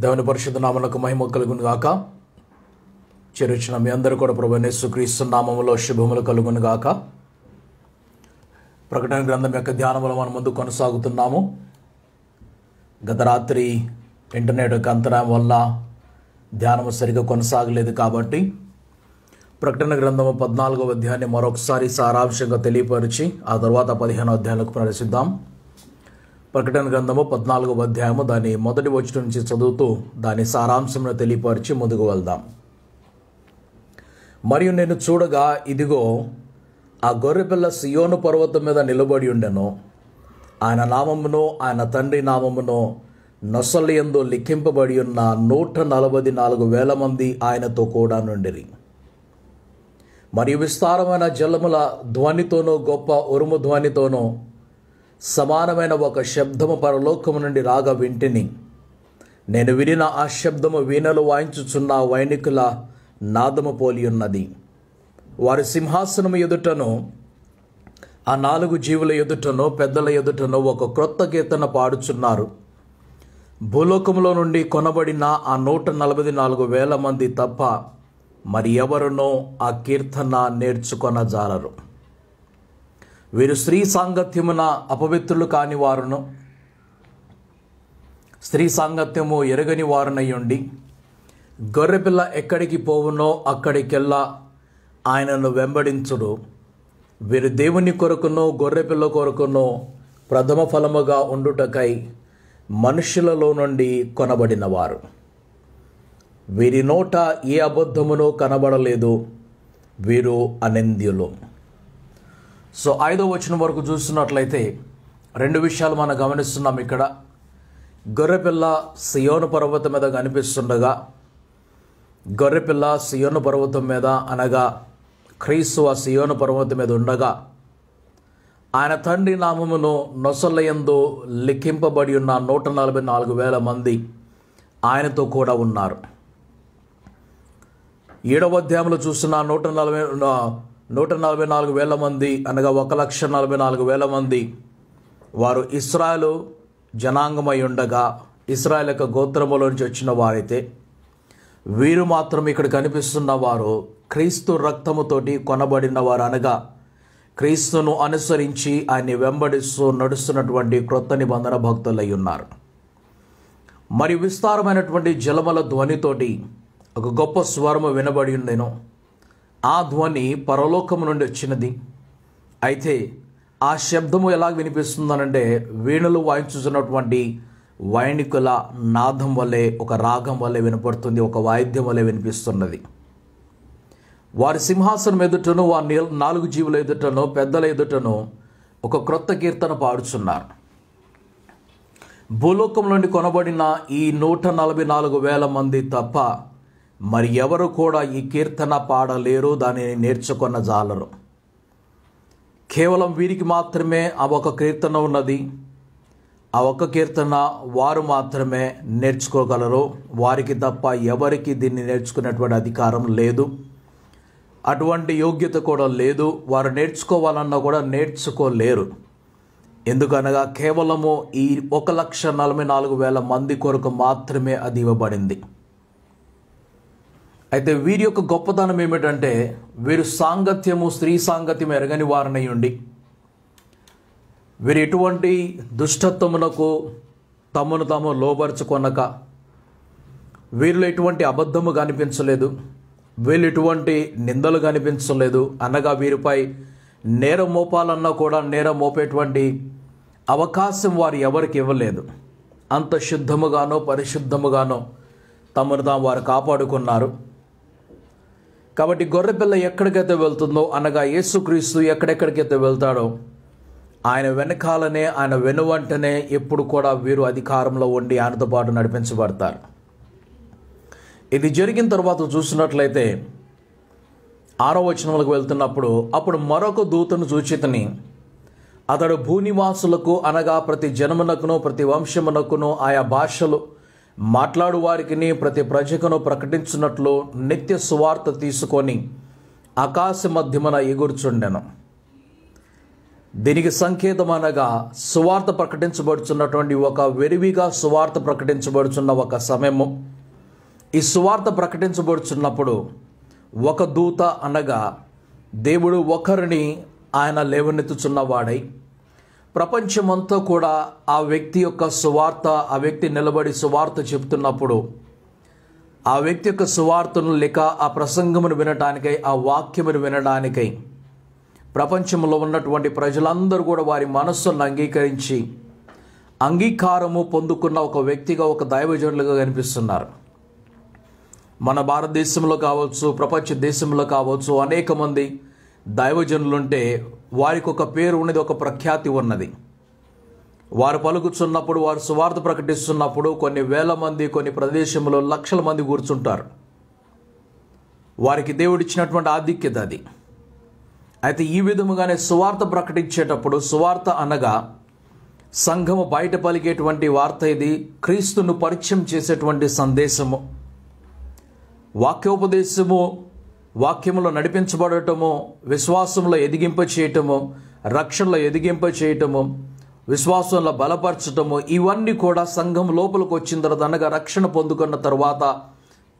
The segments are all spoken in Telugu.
దేవుని పరిశుద్ధ నామమునకు మహిమ కలుగును గాక. చేరొచ్చిన మీ అందరూ కూడా ప్రభువైన యేసుక్రీస్తు నామములో శుభములు కలుగును గాక. ప్రకటన గ్రంథం యొక్క ధ్యానములో మనం ముందు కొనసాగుతున్నాము. గత రాత్రి ఇంటర్నెట్ యొక్క అంతరాయం వల్ల ధ్యానము సరిగా కొనసాగలేదు కాబట్టి ప్రకటన గ్రంథము 14వ అధ్యాయాన్ని మరొకసారి సారాంశంగా తెలియపరిచి ఆ తర్వాత 15వ అధ్యాయాలకు ప్రవేశిద్దాం. ప్రకటన గ్రంథము 14వ అధ్యాయము దాని మొదటి వచనం నుంచి చదువుతూ దాని సారాంశంను తెలియపరిచి ముందుకు వెళ్దాం. మరియు నేను చూడగా ఇదిగో ఆ గొర్రెపిల్ల సియోను పర్వతం మీద నిలబడి ఉండెను. ఆయన నామమును ఆయన తండ్రి నామమును నొసలు యందు లిఖింపబడి ఉన్న 144,000 మంది ఆయనతో కూడా నుండిరి. మరియు విస్తారమైన జలముల ధ్వనితోనూ గొప్ప ఉరుము ధ్వనితోనూ సమానమైన ఒక శబ్దము పరలోకము నుండి రాగా వింటిని. నేను వినిన ఆ శబ్దము వీణలు వాయించుచున్న వైణికుల నాదము పోలి ఉన్నది. వారి సింహాసనము ఎదుటను ఆ 4 జీవుల ఎదుటను పెద్దల ఎదుటను ఒక క్రొత్త కీర్తన పాడుచున్నారు. భూలోకములో నుండి కొనబడిన ఆ 144,000 మంది తప్ప మరి ఎవరునో ఆ కీర్తన నేర్చుకొనజాలరు. వీరు స్త్రీ సాంగత్యమున అపవిత్రులు కాని వారును స్త్రీ సాంగత్యము ఎరగని వారునై ఉండి గొర్రెపిల్ల ఎక్కడికి పోవునో అక్కడికెల్లా ఆయనను వెంబడించుడు. వీరు దేవుని కొరకునో గొర్రెపిల్ల కొరకునో ప్రథమ ఫలముగా ఉండుటకై మనుషులలో నుండి కొనబడిన వారు. వీరి నోట ఏ అబద్ధమునో కనబడలేదు. వీరు అనింద్యులు. సో 5వ వచనం వరకు చూస్తున్నట్లయితే 2 విషయాలు మనం గమనిస్తున్నాం. ఇక్కడ గొర్రెపిల్ల సియోను పర్వతం మీద కనిపిస్తుండగా, గొర్రెపిల్ల సియోను పర్వతం మీద అనగా క్రీస్తు ఆ సియోను పర్వతం మీద ఉండగా ఆయన తండ్రి నామమును నొసల యందు లిఖింపబడి ఉన్న 144,000 మంది ఆయనతో కూడా ఉన్నారు. 7వ అధ్యాయంలో చూస్తున్న 144,000 మంది అనగా 1,44,000 మంది వారు ఇశ్రాయేలు జనాంగమై ఉండగా ఇశ్రాయేలు యొక్క గోత్రములో నుంచి వచ్చిన వారైతే, వీరు మాత్రం ఇక్కడ కనిపిస్తున్న వారు క్రీస్తు రక్తముతోటి కొనబడిన వారు అనగా క్రీస్తును అనుసరించి ఆయన్ని వెంబడిస్తూ నడుస్తున్నటువంటి క్రొత్త నిబంధన భక్తులై ఉన్నారు. మరి విస్తారమైనటువంటి జలముల ధ్వనితోటి ఒక గొప్ప స్వరము వినబడి ఉండెను. ఆ ధ్వని పరలోకము నుండి వచ్చినది. అయితే ఆ శబ్దము ఎలా వినిపిస్తుందనంటే వీణులు వాయించుతున్నటువంటి వైణికుల నాదం వల్లే, ఒక రాగం వల్లే వినపడుతుంది, ఒక వాయిద్యం వల్లే వినిపిస్తున్నది. వారి సింహాసనం ఎదుటను ఆ 4 జీవుల ఎదుటను పెద్దల ఎదుటను ఒక క్రొత్త కీర్తన పాడుచున్నారు. భూలోకం నుండి కొనబడిన ఈ 144,000 మంది తప్ప మరి ఎవరు కూడా ఈ కీర్తన పాడలేరు, దానిని నేర్చుకొనజాలరు. కేవలం వీరికి మాత్రమే ఆ ఒక కీర్తన ఉన్నది. ఆ ఒక్క కీర్తన వారు మాత్రమే నేర్చుకోగలరు. వారికి తప్ప ఎవరికి దీన్ని నేర్చుకునేటువంటి అధికారం లేదు, అటువంటి యోగ్యత కూడా లేదు. వారు నేర్చుకోవాలన్నా కూడా నేర్చుకోలేరు. ఎందుకనగా కేవలము ఈ 1,44,000 మంది కొరకు మాత్రమే అది ఇవ్వబడింది. అయితే వీరి యొక్క గొప్పతనం ఏమిటంటే వీరు సాంగత్యము, స్త్రీ సాంగత్యం ఎరగని వారినై ఉండి వీరు ఎటువంటి దుష్టత్వమునకు తమను తాము లోబరుచుకొనక, వీరిలో ఎటువంటి అబద్ధము కనిపించలేదు, వీళ్ళు ఎటువంటి నిందలు కనిపించలేదు. అనగా వీరిపై నేరం మోపాలన్నా కూడా నేరం మోపేటువంటి అవకాశం వారు ఎవరికి ఇవ్వలేదు. అంత శుద్ధముగానో పరిశుద్ధముగానో తమను తాము వారు కాపాడుకున్నారు. కాబట్టి గొర్రెపిల్ల ఎక్కడికైతే వెళ్తుందో అనగా యేసుక్రీస్తు ఎక్కడెక్కడికైతే వెళ్తాడో ఆయన వెనకాలనే, ఆయన వెనువంటనే ఎప్పుడు కూడా వీరు అధికారంలో ఉండి ఆయనతో పాటు నడిపించబడతారు. ఇది జరిగిన తర్వాత చూసినట్లయితే 6వ వచనంలోకి వెళ్తున్నప్పుడు అప్పుడు మరొక దూతను చూచితిని. అతడు భూనివాసులకు అనగా ప్రతి జనమునకును ప్రతి వంశమునకును ఆయా భాషలు మాట్లాడు వారికి ప్రతి ప్రజకును ప్రకటించినట్లు నిత్య సువార్త తీసుకొని ఆకాశ మధ్యమున ఎగుర్చుండెను. దీనికి సంకేతం అనగా సువార్త ప్రకటించబడుతున్నటువంటి ఒక వెరివిగా సువార్త ప్రకటించబడుతున్న ఒక సమయము. ఈ సువార్త ప్రకటించబడుతున్నప్పుడు ఒక దూత అనగా దేవుడు ఒకరిని ఆయన లేవనెత్తుచున్నవాడై ప్రపంచమంతా కూడా ఆ వ్యక్తి యొక్క సువార్త, ఆ వ్యక్తి నిలబడి సువార్త చెప్తున్నప్పుడు ఆ వ్యక్తి యొక్క సువార్తను లేక ఆ ప్రసంగమును వినడానికై, ఆ వాక్యమును వినడానికై ప్రపంచంలో ఉన్నటువంటి ప్రజలందరూ కూడా వారి మనస్సును అంగీకరించి అంగీకారము పొందుకున్న ఒక వ్యక్తిగా, ఒక దైవజనులుగా కనిపిస్తున్నారు. మన భారతదేశంలో కావచ్చు, ప్రపంచ దేశంలో కావచ్చు, అనేక మంది దైవజనులుంటే వారికి ఒక పేరు ఉన్నది, ఒక ప్రఖ్యాతి ఉన్నది. వారు పలుకుతున్నప్పుడు, వారు సువార్త ప్రకటిస్తున్నప్పుడు కొన్ని వేల మంది, కొన్ని ప్రదేశంలో లక్షల మంది కూర్చుంటారు. వారికి దేవుడిచ్చినటువంటి ఆధిక్యత అది. అయితే ఈ విధముగానే సువార్త ప్రకటించేటప్పుడు, సువార్త అనగా సంఘము బయట పలికేటువంటి వార్త, ఇది క్రీస్తును పరిచయం చేసేటువంటి సందేశము. వాక్యోపదేశము, వాక్యములో నడిపించబడటము, విశ్వాసంలో ఎదిగింప చేయటము, రక్షణలో ఎదిగింప చేయటము, విశ్వాసంలో బలపరచటము, ఇవన్నీ కూడా సంఘం లోపలికి వచ్చిన తర్వాత అనగా రక్షణ పొందుకున్న తర్వాత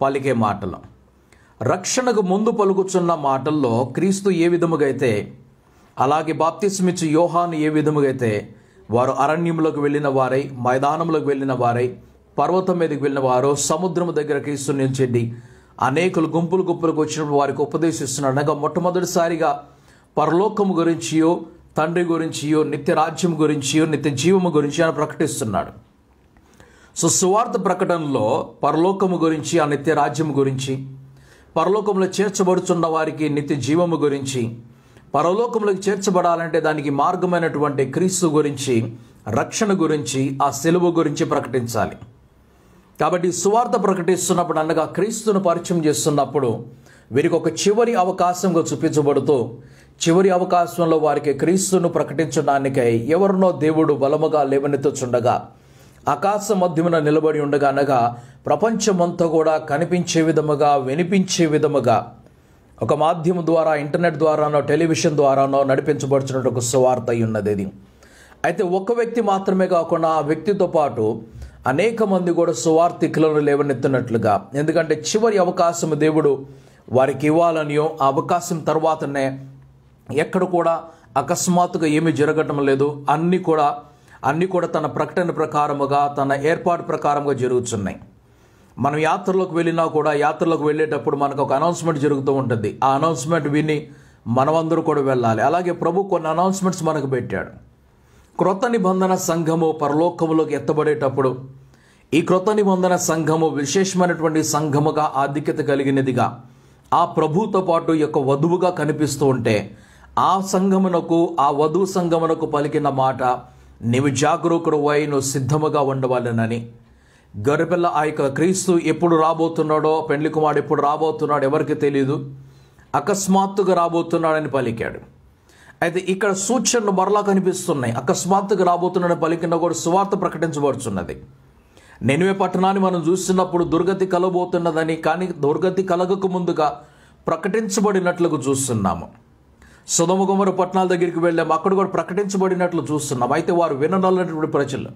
పలికే మాటలు. రక్షణకు ముందు పలుకుచున్న మాటల్లో క్రీస్తు ఏ విధముగా అయితే, అలాగే బాప్తిస్మిచ్చు యోహాను ఏ విధముగా అయితే వారు అరణ్యంలోకి వెళ్ళిన వారై, మైదానంలోకి వెళ్ళిన వారై, పర్వతం మీదకి వెళ్ళిన వారు, సముద్రము దగ్గర క్రీస్తు నిలిచెండి అనేకులు గుంపులు గుంపులకు వచ్చినప్పుడు వారికి ఉపదేశిస్తున్నాడు. అనగా మొట్టమొదటిసారిగా పరలోకము గురించియో, తండ్రి గురించియో, నిత్య రాజ్యం గురించియో, నిత్య జీవము గురించి ఆయన ప్రకటిస్తున్నాడు. సో సువార్త ప్రకటనలో పరలోకము గురించి, ఆ నిత్య రాజ్యం గురించి, పరలోకంలో చేర్చబడుతున్న వారికి నిత్య జీవము గురించి, పరలోకంలోకి చేర్చబడాలంటే దానికి మార్గమైనటువంటి క్రీస్తు గురించి, రక్షణ గురించి, ఆ సిలువ గురించి ప్రకటించాలి. కాబట్టి సువార్త ప్రకటిస్తున్నప్పుడు అనగా క్రీస్తును పరిచయం చేస్తున్నప్పుడు వీరికి ఒక చివరి అవకాశంగా చూపించబడుతూ, చివరి అవకాశంలో వారికి క్రీస్తును ప్రకటించడానికై ఎవరినో దేవుడు బలముగా లేవనెత్తుచుండగా, ఆకాశ మధ్యమున నిలబడి ఉండగా, అనగా ప్రపంచమంతా కూడా కనిపించే విధముగా, వినిపించే విధముగా ఒక మాధ్యమం ద్వారా, ఇంటర్నెట్ ద్వారానో, టెలివిజన్ ద్వారానో నడిపించబడుతున్న ఒక సువార్త ఉన్నది ఇది. అయితే ఒక వ్యక్తి మాత్రమే కాకుండా ఆ వ్యక్తితో పాటు అనేక మంది కూడా సువార్థికులను లేవనెత్తినట్లుగా, ఎందుకంటే చివరి అవకాశం దేవుడు వారికి ఇవ్వాలనియో, ఆ అవకాశం తర్వాతనే ఎక్కడ కూడా అకస్మాత్తుగా ఏమీ జరగటం లేదు, అన్నీ కూడా తన ప్రకటన ప్రకారముగా, తన ఏర్పాటు ప్రకారంగా జరుగుతున్నాయి. మనం యాత్రలోకి వెళ్ళినా కూడా, యాత్రలోకి వెళ్ళేటప్పుడు మనకు ఒక అనౌన్స్మెంట్ జరుగుతూ ఉంటుంది. ఆ అనౌన్స్మెంట్ విని మనమందరూ కూడా వెళ్ళాలి. అలాగే ప్రభు కొన్ని అనౌన్స్మెంట్స్ మనకు పెట్టాడు. క్రొత్త నిబంధన సంఘము పరలోకములోకి ఎత్తబడేటప్పుడు ఈ క్రొత్త నిబంధన సంఘము విశేషమైనటువంటి సంఘముగా, ఆధిక్యత కలిగినదిగా, ఆ ప్రభుతో పాటు యొక్క వధువుగా కనిపిస్తూ ఉంటే, ఆ సంఘమునకు, ఆ వధువు సంఘమునకు పలికిన మాట, నీవు జాగరూకుడువై నువ్వు సిద్ధముగా ఉండవాలనని. గొర్రెపిల్ల ఆ యొక్క క్రీస్తు ఎప్పుడు రాబోతున్నాడో, పెండ్లి కుమారుడు ఎప్పుడు రాబోతున్నాడో ఎవరికి తెలియదు, అకస్మాత్తుగా రాబోతున్నాడని పలికాడు. అయితే ఇక్కడ సూచనలు మరలా కనిపిస్తున్నాయి. అకస్మాత్తుగా రాబోతున్నాడని పలికిన కూడా సువార్త ప్రకటించబడుతున్నది. నినివే పట్టణాన్ని మనం చూస్తున్నప్పుడు దుర్గతి కలగబోతున్నదని, కానీ దుర్గతి కలగక ముందుగా ప్రకటించబడినట్లుగా చూస్తున్నాము. సొదొమ గొమొర్రా పట్టణాల దగ్గరికి వెళ్ళాము, అక్కడ కూడా ప్రకటించబడినట్లు చూస్తున్నాం. అయితే వారు విననటువంటి ప్రజలు.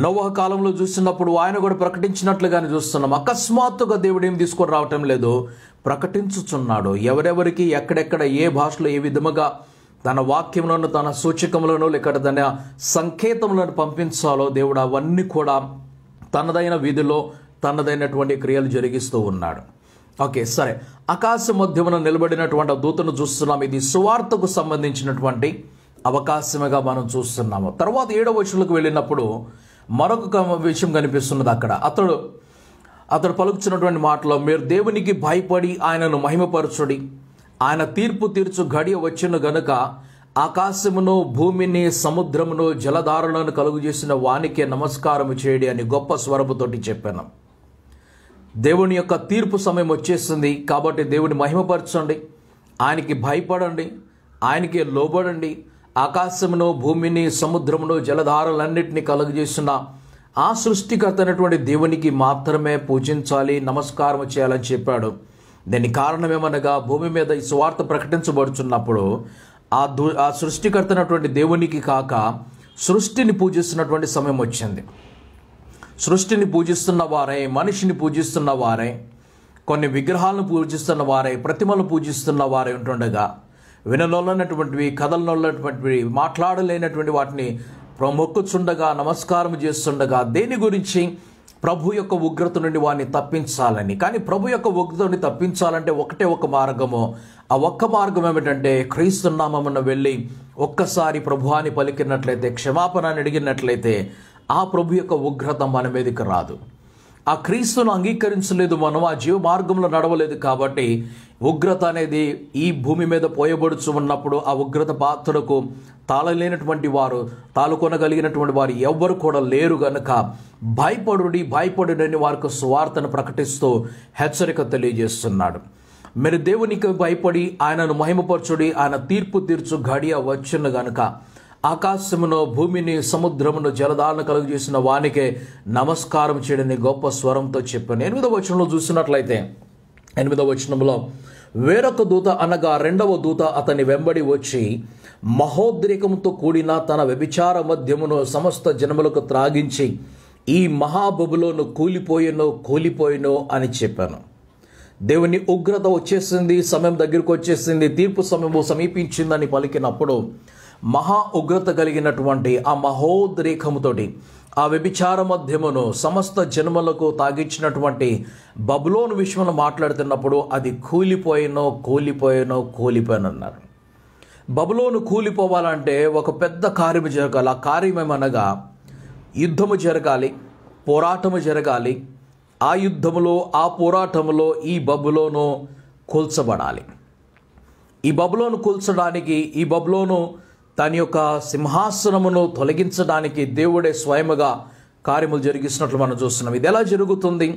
నోవహ కాలంలో చూస్తున్నప్పుడు ఆయన కూడా ప్రకటించినట్లుగానే చూస్తున్నాం. అకస్మాత్తుగా దేవుడు ఏం తీసుకొని రావటం లేదు, ప్రకటించుచున్నాడు. ఎవరెవరికి, ఎక్కడెక్కడ, ఏ భాషలో, ఏ విధముగా తన వాక్యంలోనూ, తన సూచకములను, లేక తన సంకేతములను పంపించాలో దేవుడు అవన్నీ కూడా తనదైన విధిలో, తనదైనటువంటి క్రియలు జరిగిస్తూ ఉన్నాడు. ఓకే, సరే. ఆకాశ మధ్యమున నిలబడినటువంటి దూతను చూస్తున్నాం. ఇది సువార్తకు సంబంధించినటువంటి అవకాశముగా మనం చూస్తున్నాము. తర్వాత 7వ వచనంలోకి వెళ్ళినప్పుడు మరొక విషయం కనిపిస్తున్నది. అక్కడ అతడు పలుకుతున్నటువంటి మాటలో, మీరు దేవునికి భయపడి ఆయనను మహిమపరచుడి, ఆయన తీర్పు తీర్చు గడియ వచ్చిన గనుక ఆకాశమును, భూమిని, సముద్రమును, జలధారలను కలుగు చేసిన వానికే నమస్కారము చేయడి అని గొప్ప స్వరముతోటి చెప్పాను. దేవుని యొక్క తీర్పు సమయం వచ్చేస్తుంది కాబట్టి దేవుని మహిమపరచండి, ఆయనకి భయపడండి, ఆయనకి లోబడండి. ఆకాశమును, భూమిని, సముద్రమును, జలధారలన్నింటినీ కలుగజేసిన ఆ సృష్టికర్త అయినటువంటి దేవునికి మాత్రమే పూజించాలి, నమస్కారం చేయాలని చెప్పాడు. దీని కారణమేమనగా, భూమి మీద ఈ సువార్త ప్రకటించబడుచున్నప్పుడు ఆ సృష్టికర్తనటువంటి దేవునికి కాక సృష్టిని పూజిస్తున్నటువంటి సమయం వచ్చింది. సృష్టిని పూజిస్తున్న వారే, మనిషిని పూజిస్తున్న వారే, కొన్ని విగ్రహాలను పూజిస్తున్న వారే, ప్రతిమలు పూజిస్తున్న వారే ఉంటుండగా, విననొల్లనటువంటివి, కథలనొల్లనటువంటివి, మాట్లాడలేనటువంటి వాటిని మొక్కుచుండగా, నమస్కారం చేస్తుండగా, దేని గురించి? ప్రభు యొక్క ఉగ్రత నుండి వారిని తప్పించాలని. కానీ ప్రభు యొక్క ఉగ్రత నుండి తప్పించాలంటే ఒకటే ఒక మార్గము. ఆ ఒక్క మార్గం ఏమిటంటే క్రీస్తు నామమున వెళ్ళి ఒక్కసారి ప్రభువాని పలికినట్లయితే, క్షమాపణ అడిగినట్లయితే ఆ ప్రభు యొక్క ఉగ్రత మన మీదకి రాదు. ఆ క్రీస్తును అంగీకరించలేదు మనం, ఆ జీవ మార్గంలో నడవలేదు కాబట్టి ఉగ్రత అనేది ఈ భూమి మీద పోయబడుచు ఉన్నప్పుడు ఆ ఉగ్రత పాత్రకు తాళలేనటువంటి వారు, తాళుకొనగలిగినటువంటి వారు ఎవ్వరు కూడా లేరు గనుక భయపడుడని వారికి సువార్తను ప్రకటిస్తూ హెచ్చరిక తెలియజేస్తున్నాడు. మీరు దేవునికి భయపడి ఆయనను మహిమపరచుడి, ఆయన తీర్పు తీర్చు గడియ వచ్చును గనుక ఆకాశమును, భూమిని, సముద్రమును, జలధారను కలుగజేసిన వానికే నమస్కారం చేయడని గొప్ప స్వరంతో చెప్పాను. 8వ వచనంలో చూసినట్లయితే, 8వ వచనంలో వేరొక దూత అనగా రెండవ దూత అతని వెంబడి వచ్చి మహోద్రేకముతో కూడిన తన వ్యభిచార మద్యమును సమస్త జనములకు త్రాగించి ఈ మహాబబులోను కూలిపోయెను అని చెప్పాను. దేవుని ఉగ్రత వచ్చేసింది, సమయం దగ్గరకు వచ్చేసింది, తీర్పు సమయము సమీపించిందని పలికినప్పుడు మహా ఉగ్రత కలిగినటువంటి ఆ మహోద్రేకముతోటి ఆ వ్యభిచార మధ్యమును సమస్త జన్మలకు తాగించినటువంటి బబులోను విషయంలో మాట్లాడుతున్నప్పుడు అది కూలిపోయినన్నారు. బబులోను కూలిపోవాలంటే ఒక పెద్ద కార్యము జరగాలి. ఆ కార్యం ఏమనగా యుద్ధము జరగాలి, పోరాటము జరగాలి. ఆ యుద్ధములో, ఆ పోరాటములో ఈ బబులోను కూల్చబడాలి. ఈ బబులోను కూల్చడానికి, ఈ బబులోను దాని యొక్క సింహాసనమును తొలగించడానికి దేవుడే స్వయముగా కార్యములు జరిగిస్తున్నట్లు మనం చూస్తున్నాం. ఇది ఎలా జరుగుతుంది?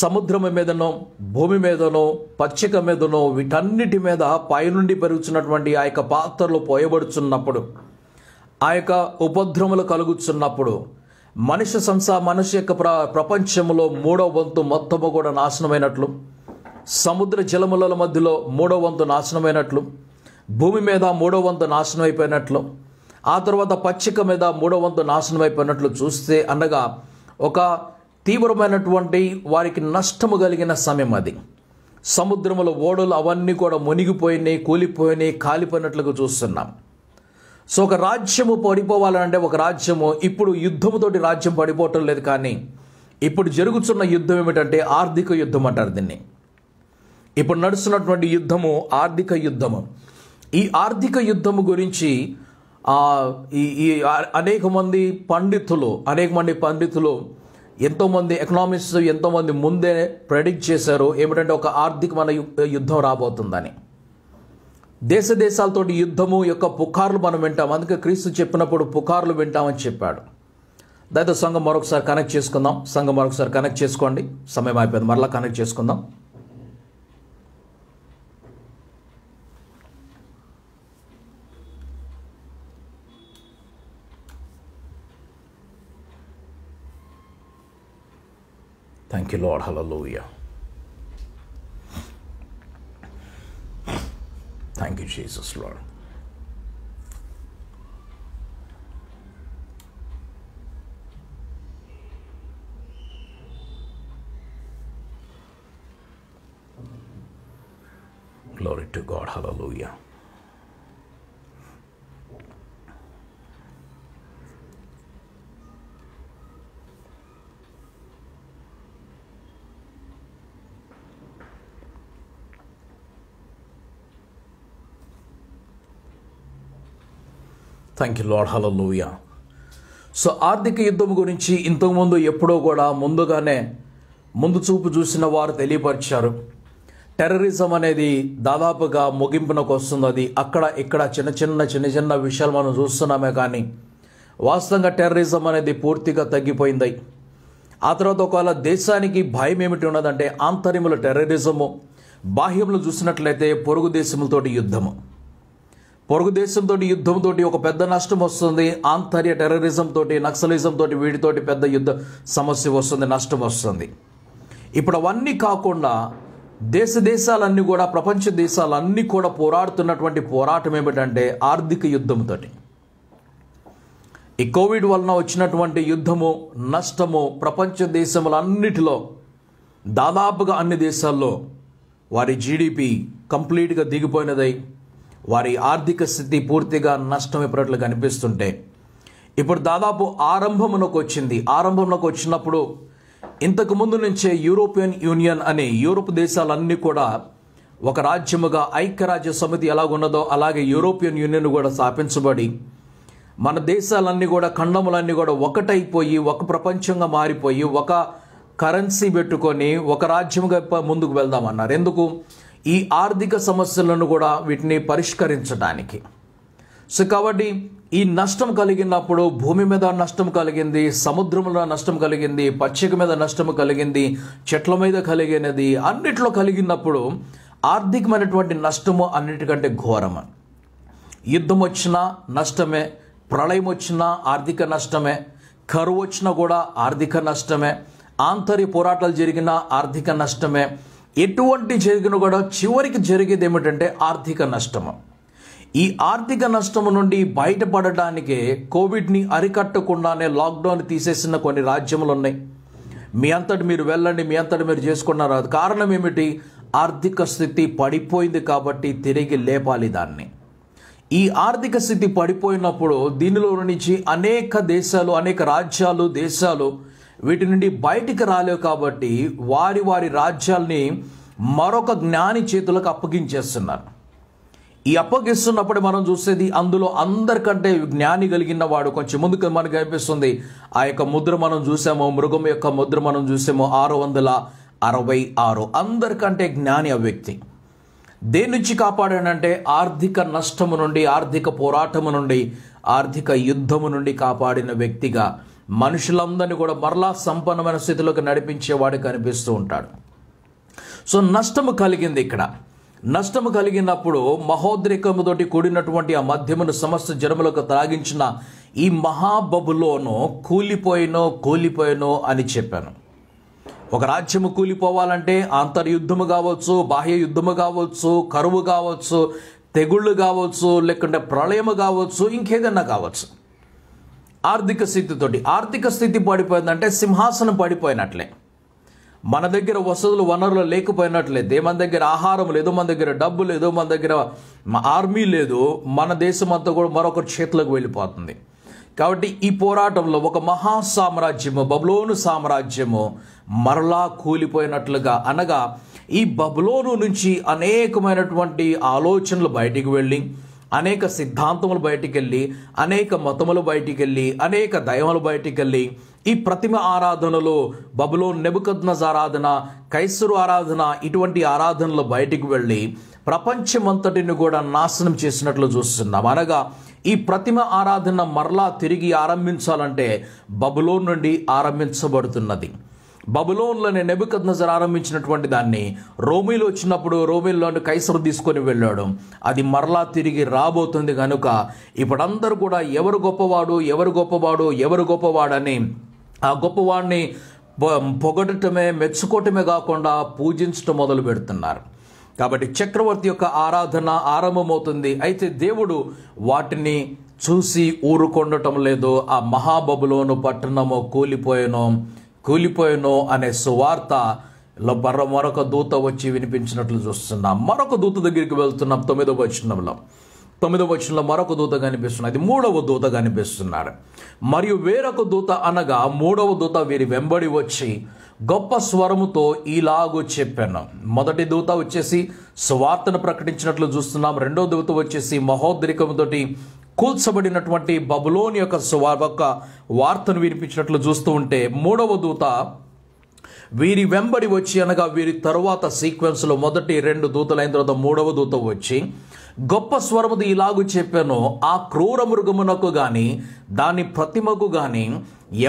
సముద్రం మీదనో, భూమి మీదనో, పచ్చిక మీదనో, వీటన్నిటి మీద పైనుండి పెరుగుతున్నటువంటి ఆ యొక్క పాత్రలు పోయబడుచున్నప్పుడు, ఆ యొక్క ఉపద్రవములు కలుగుతున్నప్పుడు మనిషి యొక్క ప్రపంచంలో 3వ వంతు మొత్తము కూడా నాశనమైనట్లు, సముద్ర జలముల మధ్యలో 3వ వంతు నాశనమైనట్లు, భూమి మీద 3వ వంతు నాశనం అయిపోయినట్లు, ఆ తర్వాత పచ్చిక మీద 3వ వంతు నాశనం అయిపోయినట్లు చూస్తే, అనగా ఒక తీవ్రమైనటువంటి వారికి నష్టము కలిగిన సమయం అది. సముద్రముల ఓడలు అవన్నీ కూడా మునిగిపోయినాయి, కూలిపోయినాయి, కాలిపోయినట్లుగా చూస్తున్నాం. సో ఒక రాజ్యము పడిపోవాలంటే, ఒక రాజ్యము ఇప్పుడు యుద్ధముతోటి రాజ్యం పడిపోవటం లేదు, కానీ ఇప్పుడు జరుగుతున్న యుద్ధం ఏమిటంటే ఆర్థిక యుద్ధం అంటారు దీన్ని. ఇప్పుడు నడుస్తున్నటువంటి యుద్ధము ఆర్థిక యుద్ధము. ఈ ఆర్థిక యుద్ధము గురించి అనేక మంది పండితులు, ఎంతోమంది ఎకనామిక్స్, ఎంతోమంది ముందే ప్రెడిక్ట్ చేశారు ఏమిటంటే ఒక ఆర్థికమైన యుద్ధం రాబోతుందని. దేశాలతోటి యుద్ధము యొక్క పుకార్లు మనం వింటాం. అందుకే క్రీస్తు చెప్పినప్పుడు పుకార్లు వింటామని చెప్పాడు. దాంతో సంఘం మరొకసారి కనెక్ట్ చేసుకోండి. సమయం అయిపోయింది, మరలా కనెక్ట్ చేసుకుందాం. Thank you, Lord. Hallelujah. Thank you, Jesus, Lord. Glory to God. Hallelujah. Thank you lord. Hallelujah. So ఆర్థిక యుద్ధం గురించి ఇంతకుముందు ఎప్పుడో కూడా ముందు చూపు చూసిన వారు తెలియపరిచారు. టెర్రరిజం అనేది దాదాపుగా ముగింపునకు వస్తుంది. అది అక్కడ ఇక్కడ చిన్న చిన్న విషయాలు మనం చూస్తున్నామే, కానీ వాస్తవంగా టెర్రరిజం అనేది పూర్తిగా తగ్గిపోయింది. ఆ తర్వాత ఒకవేళ దేశానికి భయం ఏమిటి ఉన్నదంటే ఆంతర్యముల టెర్రరిజము, బాహ్యంలో చూసినట్లయితే పొరుగు దేశములతోటి యుద్ధంతో ఒక పెద్ద నష్టం వస్తుంది. ఆంతర్య టెర్రరిజం తోటి, నక్సలిజం తోటి, వీటితోటి పెద్ద యుద్ధ సమస్య వస్తుంది, నష్టం వస్తుంది. ఇప్పుడు అవన్నీ కాకుండా దేశాలన్నీ కూడా, ప్రపంచ దేశాలన్నీ కూడా పోరాడుతున్నటువంటి పోరాటం ఏమిటంటే ఆర్థిక యుద్ధంతో. ఈ కోవిడ్ వలన వచ్చినటువంటి యుద్ధము, నష్టము ప్రపంచ దేశములన్నిటిలో దాదాపుగా అన్ని దేశాల్లో వారి జీడిపి కంప్లీట్గా దిగిపోయినదై వారి ఆర్థిక స్థితి పూర్తిగా నష్టమైపోయినట్లు కనిపిస్తుంటే ఇప్పుడు దాదాపు ఆరంభంలోకి వచ్చినప్పుడు ఇంతకు ముందు నుంచే యూరోపియన్ యూనియన్ అనే యూరోప్ దేశాలన్నీ కూడా ఒక రాజ్యముగా, ఐక్యరాజ్య సమితి ఎలాగున్నదో అలాగే యూరోపియన్ యూనియన్ కూడా స్థాపించబడి మన దేశాలన్నీ కూడా, ఖండములన్నీ కూడా ఒకటైపోయి, ఒక ప్రపంచంగా మారిపోయి, ఒక కరెన్సీ పెట్టుకొని ఒక రాజ్యముగా ముందుకు వెళ్దామన్నారు. ఎందుకు? ఈ ఆర్థిక సమస్యలను కూడా వీటిని పరిష్కరించడానికి. సో కాబట్టి ఈ నష్టం కలిగినప్పుడు భూమి మీద నష్టం కలిగింది, సముద్రంలో నష్టం కలిగింది, పచ్చిక మీద నష్టం కలిగింది, చెట్ల మీద కలిగినది, అన్నిట్లో కలిగినప్పుడు ఆర్థికమైనటువంటి నష్టము అన్నిటికంటే ఘోరము. యుద్ధం వచ్చినా నష్టమే, ప్రళయం వచ్చినా ఆర్థిక నష్టమే, కరువు వచ్చినా కూడా ఆర్థిక నష్టమే, ఆంతర్య పోరాటాలు జరిగినా ఆర్థిక నష్టమే. ఎటువంటి జరిగినా కూడా చివరికి జరిగేది ఏమిటంటే ఆర్థిక నష్టము. ఈ ఆర్థిక నష్టము నుండి బయటపడటానికే కోవిడ్ని అరికట్టకుండానే లాక్డౌన్ తీసేసిన కొన్ని రాజ్యములు ఉన్నాయి. మీ అంతటి మీరు వెళ్ళండి, మీ అంతటి మీరు చేసుకున్నారు. కారణం ఏమిటి? ఆర్థిక స్థితి పడిపోయింది కాబట్టి తిరిగి లేపాలి దాన్ని. ఈ ఆర్థిక స్థితి పడిపోయినప్పుడు దీనిలో నుంచి అనేక దేశాలు, అనేక రాజ్యాలు, దేశాలు వీటి నుండి బయటికి రాలేవు కాబట్టి వారి రాజ్యాల్ని మరొక జ్ఞాని చేతులకు అప్పగించేస్తున్నారు. ఈ అప్పగిస్తున్నప్పుడు మనం చూసేది అందులో అందరికంటే జ్ఞాని కలిగిన వాడు కొంచెం ముందుకు మనకు కనిపిస్తుంది. ఆ యొక్క ముద్ర మనం చూసాము, మృగం యొక్క ముద్ర మనం చూసాము, 666. అందరికంటే జ్ఞాని ఆ వ్యక్తి. దేని నుంచి కాపాడానంటే ఆర్థిక నష్టము నుండి, ఆర్థిక పోరాటము నుండి, ఆర్థిక యుద్ధము నుండి కాపాడిన వ్యక్తిగా మనుషులందరినీ కూడా మరలా సంపన్నమైన స్థితిలోకి నడిపించేవాడు కనిపిస్తూ ఉంటాడు. సో నష్టము కలిగింది. ఇక్కడ నష్టము కలిగినప్పుడు మహోద్రేకముతోటి కూడినటువంటి ఆ మద్యమును సమస్త జనములకు త్రాగించిన ఈ మహాబబులోను కూలిపోయినో అని చెప్పాను. ఒక రాజ్యము కూలిపోవాలంటే అంతర్యుద్ధము కావచ్చు, బాహ్య యుద్ధము కావచ్చు, కరువు కావచ్చు, తెగుళ్ళు కావచ్చు, లేకుంటే ప్రళయము కావచ్చు, ఇంకేదన్నా కావచ్చు. ఆర్థిక స్థితి పడిపోయిందంటే సింహాసనం పడిపోయినట్లే. మన దగ్గర వసతులు, వనరులు లేకపోయినట్లే. మన దగ్గర ఆహారం లేదు, మన దగ్గర డబ్బు లేదు, మన దగ్గర ఆర్మీ లేదు. మన దేశం అంతా కూడా మరొకరి చేతులకు వెళ్ళిపోతుంది. కాబట్టి ఈ పోరాటంలో ఒక మహా సామ్రాజ్యము, బబులోను సామ్రాజ్యము మరలా కూలిపోయినట్లుగా, అనగా ఈ బబులోను నుంచి అనేకమైనటువంటి ఆలోచనలు బయటికి వెళ్ళి, అనేక సిద్ధాంతములు బయటికి వెళ్ళి, అనేక మతములు బయటికి వెళ్ళి, అనేక దైవములు బయటికి వెళ్ళి, ఈ ప్రతిమ ఆరాధనలు, బబులోను నెబుకద్నెజర్ ఆరాధన, కైసరు ఆరాధన, ఇటువంటి ఆరాధనలు బయటికి వెళ్ళి ప్రపంచమంతటిని కూడా నాశనం చేసినట్లు చూస్తున్నాం. అనగా ఈ ప్రతిమ ఆరాధన మరలా తిరిగి ఆరంభించాలంటే బబులోను నుండి ఆరంభించబడుతున్నది. బబులోన్లోనే నెబుకద్నెజర్ ఆరంభించినటువంటి దాన్ని రోమీలు వచ్చినప్పుడు రోమీల్లోని కైసరు తీసుకొని వెళ్ళాడు. అది మరలా తిరిగి రాబోతుంది. కనుక ఇప్పుడందరూ కూడా ఎవరు గొప్పవాడని ఆ గొప్పవాడిని పొగడటమే, మెచ్చుకోవటమే కాకుండా పూజించటం మొదలు పెడుతున్నారు. కాబట్టి చక్రవర్తి యొక్క ఆరాధన ఆరంభమవుతుంది. అయితే దేవుడు వాటిని చూసి ఊరుకొండటం లేదు. ఆ మహాబబులోను పట్టణము కూలిపోయాను అనే సువార్త మరొక దూత వచ్చి వినిపించినట్లు చూస్తున్నాం. మరొక దూత దగ్గరికి వెళ్తున్నాం. 9వ వచనంలో మరొక దూత కనిపిస్తున్నాడు. అది 3వ దూత కనిపిస్తున్నాడు. మరియు వేరొక దూత అనగా 3వ దూత వీరి వెంబడి వచ్చి గొప్ప స్వరముతో ఇలాగూ చెప్పాను. మొదటి దూత వచ్చేసి సువార్తను ప్రకటించినట్లు చూస్తున్నాం. రెండో దూత వచ్చేసి మహోద్రేకముతోటి కూల్చబడినటువంటి బబులోని యొక్క వార్తను వినిపించినట్లు చూస్తూ ఉంటే, 3వ దూత వీరి వెంబడి వచ్చి, అనగా వీరి తరువాత సీక్వెన్స్లో మొదటి 2 దూతలైన తర్వాత 3వ దూత వచ్చి గొప్ప స్వరముది ఇలాగూ చెప్పాను, ఆ క్రూర మృగమునకు గాని దాని ప్రతిమకు గాని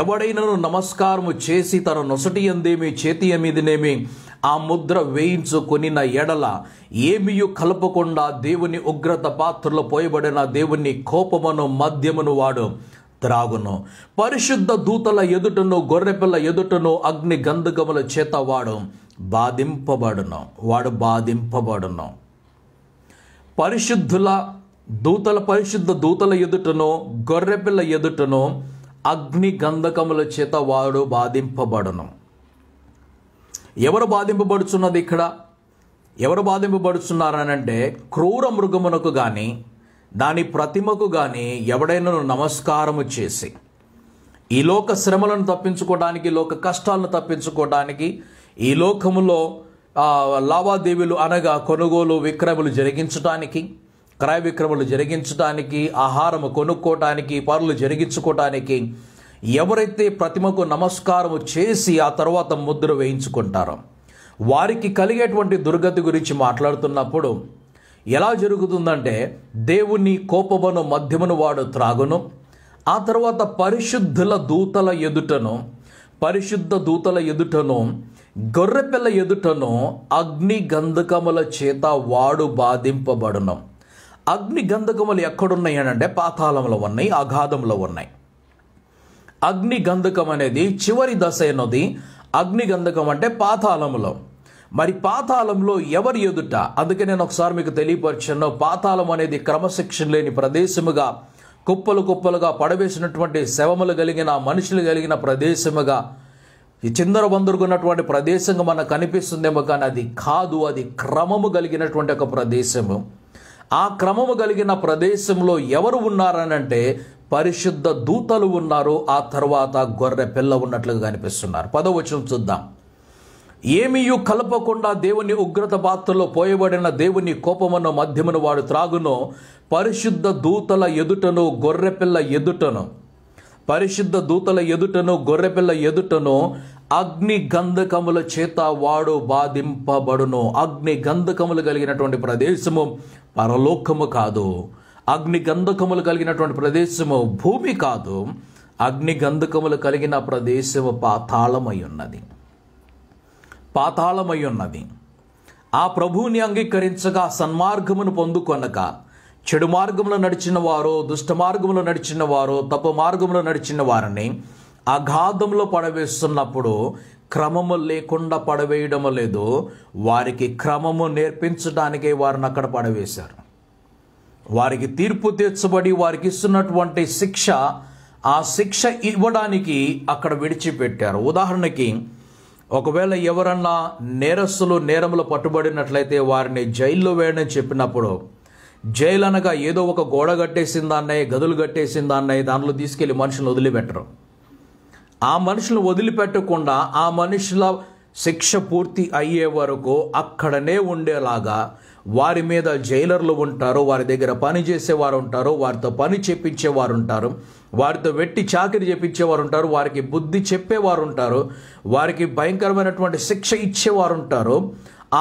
ఎవడైనను నమస్కారము చేసి తన నొసటి యందేమి చేతి మీదనేమి ఆ ముద్ర వేయించుకొనిన ఎడల ఏమియు కలపకుండా దేవుని ఉగ్రత పాత్రలో పోయబడిన దేవుని కోపమును మద్యమును వాడు త్రాగును. పరిశుద్ధ దూతల ఎదుటను గొర్రెపిల్ల ఎదుటను అగ్ని గంధకముల చేత వాడు బాధింపబడును. వాడు బాధింపబడును. పరిశుద్ధ దూతల ఎదుటను గొర్రెపిల్ల ఎదుటను అగ్ని గంధకముల చేత వాడు బాధింపబడును. ఎవరు బాధింపబడుచున్నది ఇక్కడ? ఎవరు బాధింపబడుచున్నారనంటే, క్రూర మృగమునకు కానీ దాని ప్రతిమకు కానీ ఎవడైనా నమస్కారము చేసి ఈ లోక శ్రమలను తప్పించుకోవడానికి, లోక కష్టాలను తప్పించుకోవడానికి, ఈ లోకములో లావాదేవీలు అనగా కొనుగోలు విక్రయములు జరిగించడానికి, క్రయ విక్రయములు జరిగించడానికి, ఆహారము కొనుక్కోవటానికి, పనులు జరిగించుకోవటానికి ఎవరైతే ప్రతిమకు నమస్కారము చేసి ఆ తర్వాత ముద్ర వేయించుకుంటారో వారికి కలిగేటువంటి దుర్గతి గురించి మాట్లాడుతున్నప్పుడు ఎలా జరుగుతుందంటే, దేవుని కోపమును మద్యమును వాడు త్రాగును. ఆ తర్వాత పరిశుద్ధ దూతల ఎదుటను గొర్రెపిల్ల ఎదుటను అగ్ని గంధకముల చేత వాడు బాధింపబడును. అగ్ని గంధకములు ఎక్కడున్నాయి అంటే పాతాళంలో ఉన్నాయి, అగాధంలో ఉన్నాయి. అగ్ని గంధకం అనేది చివరి దశ అయినది. అగ్ని గంధకం అంటే పాతాళంలో. మరి పాతాళంలో ఎవరి ఎదుట? అందుకే నేను ఒకసారి మీకు తెలియపరిచాను, పాతాళం అనేది క్రమశిక్షణ లేని ప్రదేశముగా, కుప్పలు కుప్పలుగా పడవేసినటువంటి శవములు కలిగిన మనుషులు కలిగిన ప్రదేశముగా, ఈ చిందరబందరుగున్నటువంటి ప్రదేశంగా మనకు కనిపిస్తుందేమో, కానీ అది కాదు. అది క్రమము కలిగినటువంటి ఒక ప్రదేశము. ఆ క్రమము కలిగిన ప్రదేశంలో ఎవరు ఉన్నారనంటే పరిశుద్ధ దూతలు ఉన్నారు. ఆ తర్వాత గొర్రె పిల్ల ఉన్నట్లుగా కనిపిస్తున్నారు. 10వ వచనం చూద్దాం. ఏమీయు కలపకుండా దేవుని ఉగ్రత పాత్రలో పోయబడిన దేవుని కోపమును మద్యమును వాడు త్రాగును. పరిశుద్ధ దూతల ఎదుటను గొర్రెపిల్ల ఎదుటను అగ్ని గంధకముల చేత వాడు బాధింపబడును. అగ్ని గంధకములు కలిగినటువంటి ప్రదేశము పరలోకము కాదు. అగ్ని గంధకములు కలిగినటువంటి ప్రదేశము భూమి కాదు. అగ్ని గంధకములు కలిగిన ప్రదేశము పాతాళమై ఉన్నది. ఆ ప్రభువుని అంగీకరించగా సన్మార్గమును పొందుకొనక చెడు మార్గంలో నడిచిన వారు, దుష్ట మార్గంలో నడిచిన వారు, తప్పు మార్గంలో నడిచిన వారిని అగాధంలో పడవేస్తున్నప్పుడు క్రమము లేకుండా పడవేయడం లేదు. వారికి క్రమము నేర్పించడానికే వారిని అక్కడ పడవేశారు. వారికి తీర్పు తీర్చబడి వారికి ఇస్తున్నటువంటి శిక్ష, ఆ శిక్ష ఇవ్వడానికి అక్కడ విడిచిపెట్టారు. ఉదాహరణకి, ఒకవేళ ఎవరన్నా నేరస్తులు నేరములు పట్టుబడినట్లయితే వారిని జైల్లో వేయడని చెప్పినప్పుడు, జైలు అనగా ఏదో ఒక గోడ కట్టేసిందాన్నే, గదులు కట్టేసిందాన్నే దానిలో తీసుకెళ్లి మనుషులను వదిలిపెట్టరు. ఆ మనుషులను వదిలిపెట్టకుండా ఆ మనుషుల శిక్ష పూర్తి అయ్యే వరకు అక్కడనే ఉండేలాగా వారి మీద జైలర్లు ఉంటారు, వారి దగ్గర పని చేసేవారు ఉంటారు, వారితో పని చెప్పించేవారు ఉంటారు, వారితో వెట్టి చాకిరి చెప్పించేవారు ఉంటారు, వారికి బుద్ధి చెప్పేవారు ఉంటారు, వారికి భయంకరమైనటువంటి శిక్ష ఇచ్చేవారు ఉంటారు.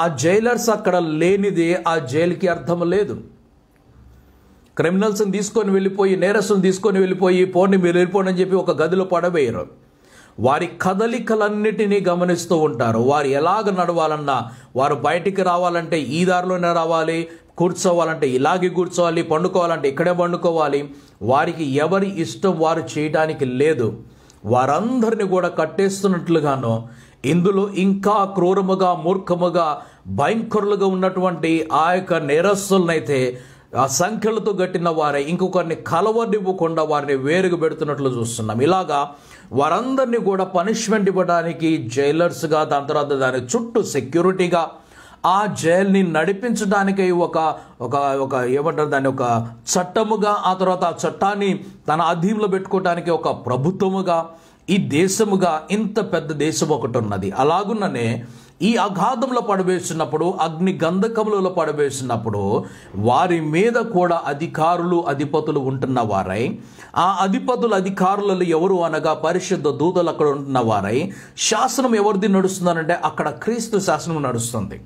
ఆ జైలర్స్ అక్కడ లేనిదే ఆ జైలుకి అర్థం లేదు. క్రిమినల్స్ని తీసుకొని వెళ్ళిపోయి, నేరస్తులను తీసుకొని వెళ్ళిపోయి, పోనీ మీరు వెళ్ళిపోండి అని చెప్పి ఒక గదిలో పడవేయరు. వారి కదలికలన్నిటినీ గమనిస్తూ ఉంటారు. వారు ఎలాగ నడవాలన్నా, వారు బయటికి రావాలంటే ఈ దారిలోనే రావాలి, కూర్చోవాలంటే ఇలాగే కూర్చోవాలి, పండుకోవాలంటే ఇక్కడే పండుకోవాలి. వారికి ఎవరి ఇష్టం వారు చేయడానికి లేదు. వారందరినీ కూడా కట్టేస్తున్నట్లుగాను ఇందులో ఇంకా క్రూరముగా, మూర్ఖముగా, భయంకరులుగా ఉన్నటువంటి ఆ యొక్క నేరస్తులనైతే ఆ సంఖ్యలతో గట్టిన వారే ఇంకొకరిని కలవనివ్వకుండా వారిని వేరుగా పెడుతున్నట్లు చూస్తున్నాం. ఇలాగా వారందరినీ కూడా పనిష్మెంట్ ఇవ్వడానికి జైలర్స్గా, దాని తర్వాత దాని చుట్టూ సెక్యూరిటీగా, ఆ జైల్ని నడిపించడానికి ఒక ఏమంటారు దాన్ని, ఒక చట్టముగా, ఆ తర్వాత ఆ చట్టాన్ని తన అధీనంలో పెట్టుకోవడానికి ఒక ప్రభుత్వముగా, ఈ దేశముగా, ఇంత పెద్ద దేశం ఒకటి ఉన్నది. అలాగున్ననే ఈ అగాధంలో పడవేసినప్పుడు, అగ్ని గంధకములలో పడవేసినప్పుడు వారి మీద కూడా అధికారులు, అధిపతులు ఉంటున్న వారై, ఆ అధిపతులు, అధికారులలో ఎవరు అనగా పరిశుద్ధ దూతలు అక్కడ ఉంటున్న వారై, శాసనం ఎవరిది నడుస్తుందనంటే అక్కడ క్రీస్తు శాసనం నడుస్తుంది.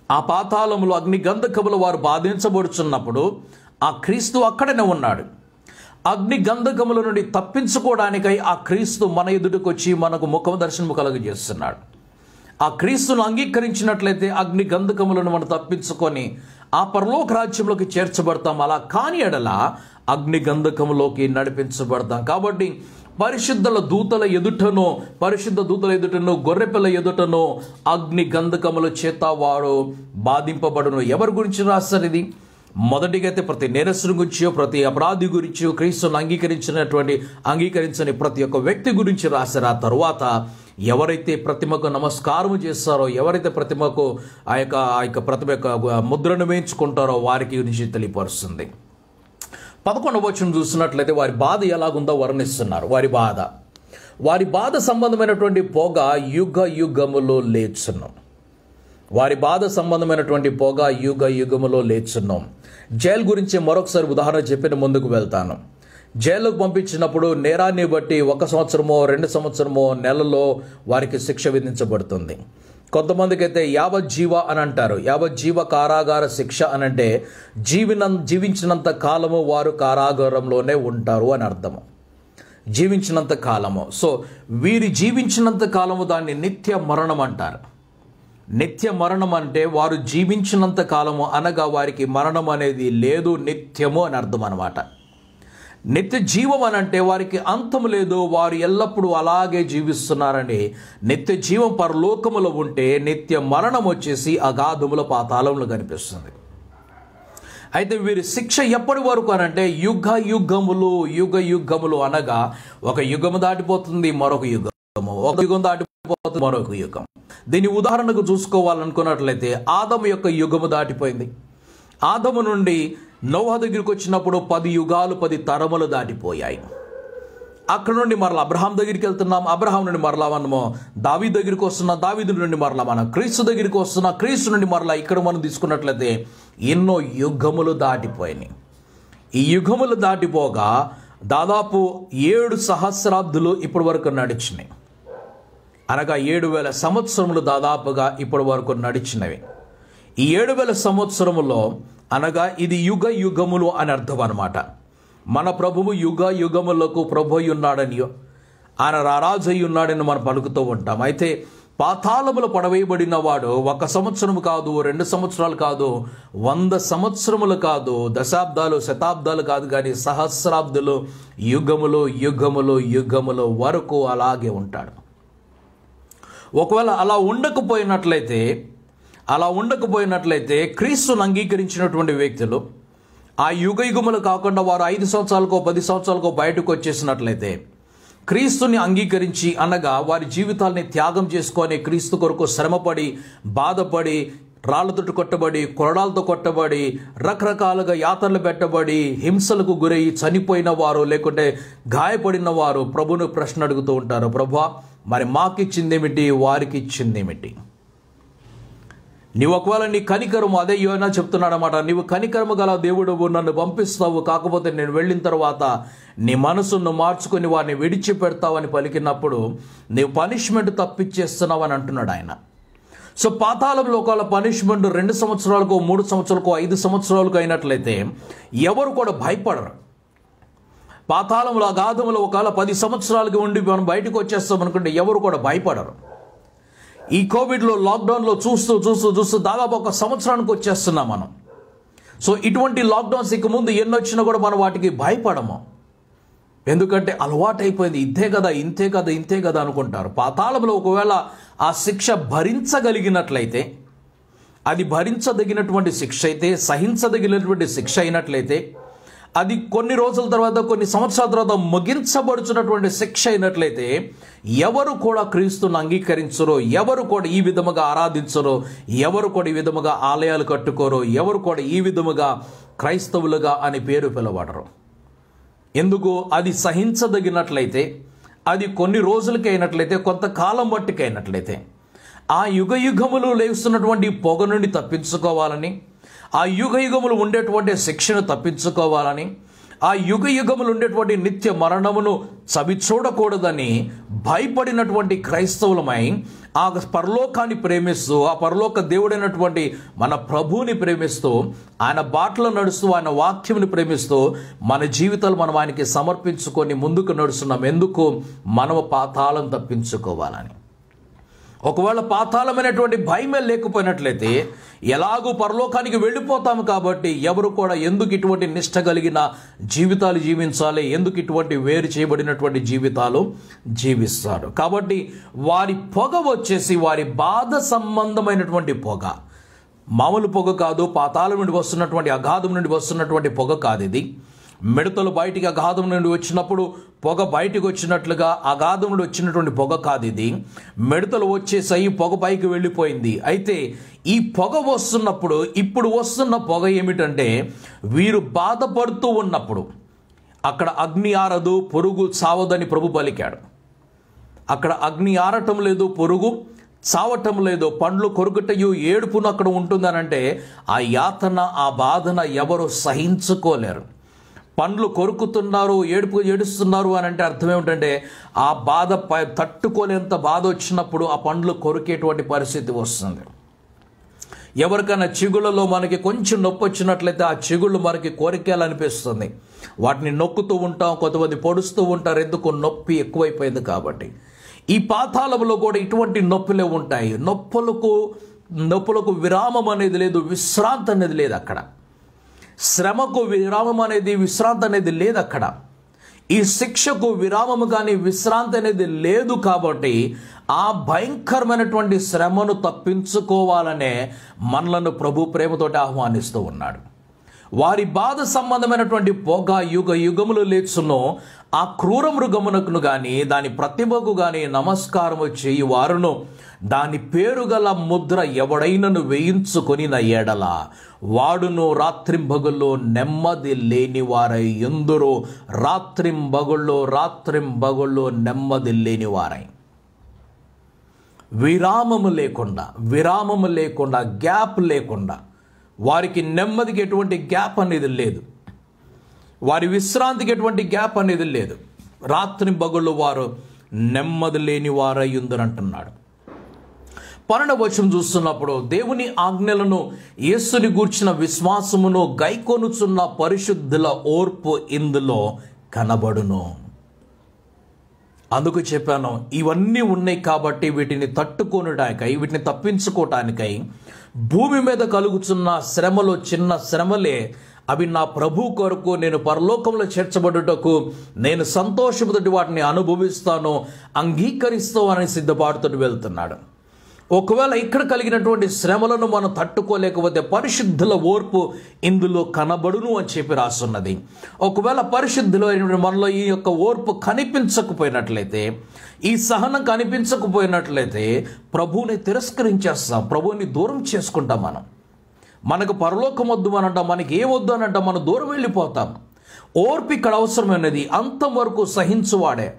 ఆ పాతాళములో అగ్ని గంధకములు వారు బాధించబడుచున్నప్పుడు ఆ క్రీస్తు అక్కడనే ఉన్నాడు. అగ్ని గంధకముల నుండి తప్పించుకోవడానికై ఆ క్రీస్తు మన ఎదుటికి వచ్చి మనకు ముఖ దర్శనము కలుగజేస్తున్నాడు. ఆ క్రీస్తును అంగీకరించినట్లయితే అగ్ని గంధకములను మనం తప్పించుకొని ఆ పరలోక రాజ్యంలోకి చేర్చబడతాం. అలా కాని ఎడల అగ్ని గంధకములోకి నడిపించబడతాం. కాబట్టి పరిశుద్ధ దూతల ఎదుటను గొర్రెపిల్ల ఎదుటను అగ్ని గంధకముల చేత వాడు బాధింపబడును. ఎవరి గురించి రాస్తారు ఇది? మొదటిగా అయితే ప్రతి నేరస్తుని గురించి, ప్రతి అపరాధి గురించి, క్రీస్తును అంగీకరించని ప్రతి ఒక్క వ్యక్తి గురించి రాశారు. ఆ తరువాత ఎవరైతే ప్రతిమకు నమస్కారం చేస్తారో, ఎవరైతే ప్రతిమకు ఆ యొక్క ప్రతిమ యొక్క ముద్రను వేయించుకుంటారో వారికి గురించి తెలియపరుస్తుంది. 11వ వచనం చూసినట్లయితే వారి బాధ ఎలాగుందో వర్ణిస్తున్నారు. వారి బాధ సంబంధమైనటువంటి పొగ యుగ యుగములో లేచును. వారి బాధ సంబంధమైనటువంటి పొగ యుగ యుగములో లేచున్నాం. జైలు గురించి మరొకసారి ఉదాహరణ చెప్పిన ముందుకు వెళ్తాను. జైలుకు పంపించినప్పుడు నేరాన్ని బట్టి 1 సంవత్సరమో 2 సంవత్సరమో నెలలో వారికి శిక్ష విధించబడుతుంది. కొంతమందికి అయితే యావజ్జీవ అని అంటారు. యావజ్జీవ కారాగార శిక్ష అని అంటే జీవించినంత కాలము వారు కారాగారంలోనే ఉంటారు అని అర్థము. జీవించినంత కాలము. సో వీరి జీవించినంత కాలము దాన్ని నిత్య మరణం అంటారు. నిత్య మరణం అంటే వారు జీవించినంత కాలము అనగా వారికి మరణం అనేది లేదు, నిత్యము అని అర్థం అన్నమాట. నిత్య జీవం అని అంటే వారికి అంతము లేదు, వారు ఎల్లప్పుడూ అలాగే జీవిస్తున్నారని. నిత్య జీవం పరలోకములో ఉంటే నిత్య మరణం వచ్చేసి అగాధముల పాతాళంలో కనిపిస్తుంది. అయితే వీరి శిక్ష ఎప్పటి వరకు అనంటే యుగ యుగములు అనగా ఒక యుగము దాటిపోతుంది, మరొక యుగము, ఒక యుగం దాటిపోతుంది, మరొక యుగం. దీని ఉదాహరణకు చూసుకోవాలనుకున్నట్లయితే ఆదము యొక్క యుగము దాటిపోయింది. ఆదము నుండి నోవహు దగ్గరికి వచ్చినప్పుడు 10 యుగాలు 10 తరములు దాటిపోయాయి. అక్కడ నుండి మరలా అబ్రహాం దగ్గరికి వెళ్తున్నాం, అబ్రహాం నుండి మరలా మనము దావీదు దగ్గరికి వస్తున్నాం, దావీదు నుండి మరలా మనం క్రీస్తు దగ్గరికి వస్తున్నాం, క్రీస్తు నుండి మరలా ఇక్కడ మనం తీసుకున్నట్లయితే ఎన్నో యుగములు దాటిపోయినాయి. ఈ యుగములు దాటిపోగా దాదాపు 7 సహస్రాబ్దులు ఇప్పటి వరకు నడిచినాయి. అనగా 7,000 సంవత్సరములు దాదాపుగా ఇప్పటి వరకు నడిచినవి. ఈ 7,000 సంవత్సరములో అనగా ఇది యుగ యుగములు అని అర్థం అన్నమాట. మన ప్రభువు యుగ యుగములకు ప్రభు ఉన్నాడని, ఆయన రారాజు అయి ఉన్నాడని మనం పలుకుతూ ఉంటాం. అయితే పాతాళములో పడవేయబడిన వాడు 1 సంవత్సరం కాదు, 2 సంవత్సరాలు కాదు, 100 సంవత్సరములు కాదు, దశాబ్దాలు శతాబ్దాలు కాదు, కానీ సహస్రాబ్దులు, యుగములు వరకు అలాగే ఉంటాడు. ఒకవేళ అలా ఉండకపోయినట్లయితే క్రీస్తును అంగీకరించినటువంటి వ్యక్తులు ఆ యుగములు కాకుండా వారు 5 సంవత్సరాలకో 10 సంవత్సరాలకో బయటకు వచ్చేసినట్లయితే క్రీస్తుని అంగీకరించి అనగా వారి జీవితాలని త్యాగం చేసుకొని క్రీస్తు కొరకు శ్రమపడి, బాధపడి, రాళ్లతో కొట్టబడి, కొరడాలతో కొట్టబడి, రకరకాలుగా యాతనలు పెట్టబడి, హింసలకు గురై చనిపోయిన వారు లేకుంటే గాయపడిన వారు ప్రభువును ప్రశ్న అడుగుతూ ఉంటారు. ప్రభువా, మరి మాకిచ్చిందేమిటి, వారికి ఇచ్చిందేమిటి? నీవు ఒకవేళ నీ కనికరము, అదే యోనా చెప్తున్నాడు అన్నమాట, నీవు కనికరము గల దేవుడు, నన్ను పంపిస్తావు, కాకపోతే నేను వెళ్ళిన తర్వాత నీ మనసును మార్చుకొని వారిని విడిచిపెడతావని పలికినప్పుడు నీవు పనిష్మెంట్ తప్పించేస్తున్నావు అని అంటున్నాడు ఆయన. సో పాతాళంలో ఒకవేళ పనిష్మెంట్ 2 సంవత్సరాలకో 3 సంవత్సరాలకో 5 సంవత్సరాలకు అయినట్లయితే ఎవరు కూడా భయపడరు. పాతాళంలో అగాధంలో ఒకవేళ 10 సంవత్సరాలకి ఉండి మనం బయటకు వచ్చేస్తాం అనుకుంటే ఎవరు కూడా భయపడరు. ఈ కోవిడ్లో లాక్డౌన్లో చూస్తూ దాదాపు 1 సంవత్సరానికి వచ్చేస్తున్నాం మనం. సో ఇటువంటి లాక్డౌన్స్ ఇక ముందు ఎన్ని వచ్చినా కూడా మనం వాటికి భయపడము. ఎందుకంటే అలవాటైపోయింది, ఇంతే కదా అనుకుంటారు. పాతాళంలో ఒకవేళ ఆ శిక్ష భరించగలిగినట్లయితే, అది భరించదగినటువంటి శిక్ష అయితే, సహించదగినటువంటి శిక్ష అయినట్లయితే, అది కొన్ని రోజుల తర్వాత, కొన్ని సంవత్సరాల తర్వాత ముగించబడుచున్నటువంటి శిక్ష అయినట్లయితే ఎవరు కూడా క్రీస్తును అంగీకరించరు, ఎవరు కూడా ఈ విధముగా ఆరాధించరు, ఎవరు కూడా ఈ విధముగా ఆలయాలు కట్టుకోరు, ఎవరు కూడా ఈ విధముగా క్రైస్తవులుగా అని పేరు పిలవడరు. ఎందుకు? అది సహించదగినట్లయితే, అది కొన్ని రోజులకి అయినట్లయితే, కొంతకాలం బట్టికి అయినట్లయితే, ఆ యుగములు లేస్తున్నటువంటి పొగ నుండి తప్పించుకోవాలని, ఆ యుగములు ఉండేటువంటి శిక్షను తప్పించుకోవాలని, ఆ యుగములు ఉండేటువంటి నిత్య మరణమును చవి చూడకూడదని భయపడినటువంటి క్రైస్తవులమై ఆ పరలోకాన్ని ప్రేమిస్తూ, ఆ పరలోక దేవుడైనటువంటి మన ప్రభువుని ప్రేమిస్తూ, ఆయన బాటలో నడుస్తూ, ఆయన వాక్యముని ప్రేమిస్తూ మన జీవితాలు మనం ఆయనకి సమర్పించుకొని ముందుకు నడుస్తున్నాం. ఎందుకు? మనము పాతాళం తప్పించుకోవాలని. ఒకవేళ పాతాళమైనటువంటి భయమే లేకపోయినట్లయితే ఎలాగూ పరలోకానికి వెళ్ళిపోతాము కాబట్టి ఎవరు కూడా ఎందుకు ఇటువంటి నిష్ట కలిగిన జీవితాలు జీవించాలి, ఎందుకు ఇటువంటి వేరు చేయబడినటువంటి జీవితాలు జీవిస్తారు. కాబట్టి వారి పొగ వచ్చేసి వారి బాధ సంబంధమైనటువంటి పొగ, మామూలు పొగ కాదు. పాతాళం నుండి వస్తున్నటువంటి అగాధం నుండి వస్తున్నటువంటి పొగ కాదు ఇది. మిడతలు బయటికి అగాధం నుండి వచ్చినప్పుడు పొగ బయటికి వచ్చినట్లుగా అగాధం నుండి వచ్చినటువంటి పొగ కాదు ఇది. మిడతలు వచ్చేసాయి, పొగ పైకి వెళ్ళిపోయింది. అయితే ఈ పొగ వస్తున్నప్పుడు ఇప్పుడు వస్తున్న పొగ ఏమిటంటే, వీరు బాధపడుతూ ఉన్నప్పుడు అక్కడ అగ్ని ఆరదు, పొరుగు చావదని ప్రభు పలికాడు. అక్కడ అగ్ని ఆరటం లేదు, పొరుగు చావటం లేదు, పండ్లు కొరుకుటయు ఏడుపును అక్కడ ఉంటుందనంటే ఆ యాతన, ఆ బాధన ఎవరు సహించుకోలేరు. పండ్లు కొరుకుతున్నారు, ఏడుస్తున్నారు అని అంటే అర్థం ఏమిటంటే ఆ బాధ తట్టుకోలేంత బాధ వచ్చినప్పుడు ఆ పండ్లు కొరికేటువంటి పరిస్థితి వస్తుంది. ఎవరికైనా చిగుళ్ళలో మనకి కొంచెం నొప్పి వచ్చినట్లయితే ఆ చిగుళ్ళు మనకి కోరికేయాలనిపిస్తుంది. వాటిని నొక్కుతూ ఉంటాం, కొంతమంది పొడుస్తూ ఉంటారు, ఎందుకు నొప్పి ఎక్కువైపోయింది కాబట్టి. ఈ పాతాళంలో కూడా ఇటువంటి నొప్పులే ఉంటాయి. నొప్పులకు విరామం అనేది లేదు, విశ్రాంతి అనేది లేదు. అక్కడ శ్రమకు విరామం అనేది, విశ్రాంతి అనేది లేదు. అక్కడ ఈ శిక్షకు విరామము కానీ విశ్రాంతి అనేది లేదు. కాబట్టి ఆ భయంకరమైనటువంటి శ్రమను తప్పించుకోవాలనే మనలను ప్రభు ప్రేమతోటి ఆహ్వానిస్తూ ఉన్నాడు. వారి బాధ సంబంధమైనటువంటి పొగ యుగ యుగములు లేచును. ఆ క్రూర మృగమునకును గాని దాని ప్రతిభకు గాని నమస్కారము చేయి వారును దాని పేరు గల ముద్ర ఎవడైనను వేయించుకొని ఎడల వాడును రాత్రింబగుల్లో నెమ్మది లేని వారై ఎందురో. రాత్రింబగుల్లో నెమ్మది లేని వారై, విరామము లేకుండా గ్యాప్ లేకుండా, వారికి నెమ్మదికి ఎటువంటి గ్యాప్ అనేది లేదు, వారి విశ్రాంతికి ఎటువంటి గ్యాప్ అనేది లేదు. రాత్రింబగుళ్ళు వారు నెమ్మది లేని వారై ఉందరంటున్నాడు. 12వ వచనం చూస్తున్నప్పుడు దేవుని ఆజ్ఞలను, యేసుని గూర్చిన విశ్వాసమును గైకొనుచున్న పరిశుద్ధుల ఓర్పు ఇందులో కనబడును. అందుకు చెప్పాను, ఇవన్నీ ఉన్నాయి కాబట్టి వీటిని తట్టుకోవడానికై, వీటిని తప్పించుకోవటానికై భూమి మీద కలుగుతున్న శ్రమలు చిన్న శ్రమలే. అవి నా ప్రభు కొరకు నేను పరలోకంలో చేర్చబడుటకు నేను సంతోషముతోటి వాటిని అనుభవిస్తాను, అంగీకరిస్తానని సిద్ధపాటుతో వెళ్తున్నాడు. ఒకవేళ ఇక్కడ కలిగినటువంటి శ్రమలను మనం తట్టుకోలేకపోతే పరిశుద్ధుల ఓర్పు ఇందులో కనబడును అని చెప్పి రాస్తున్నది. ఒకవేళ పరిశుద్ధులు మనలో ఈ యొక్క ఓర్పు కనిపించకపోయినట్లయితే, ఈ సహనం కనిపించకపోయినట్లయితే ప్రభువుని తిరస్కరించేస్తాం, ప్రభువుని దూరం చేసుకుంటాం. మనకు పరలోకం వద్దు అని అంటాం, మనకి ఏ వద్దు అని అంటాం, మనం దూరం వెళ్ళిపోతాం. ఓర్పు ఇక్కడ అవసరమైనది. అంతవరకు సహించువాడే,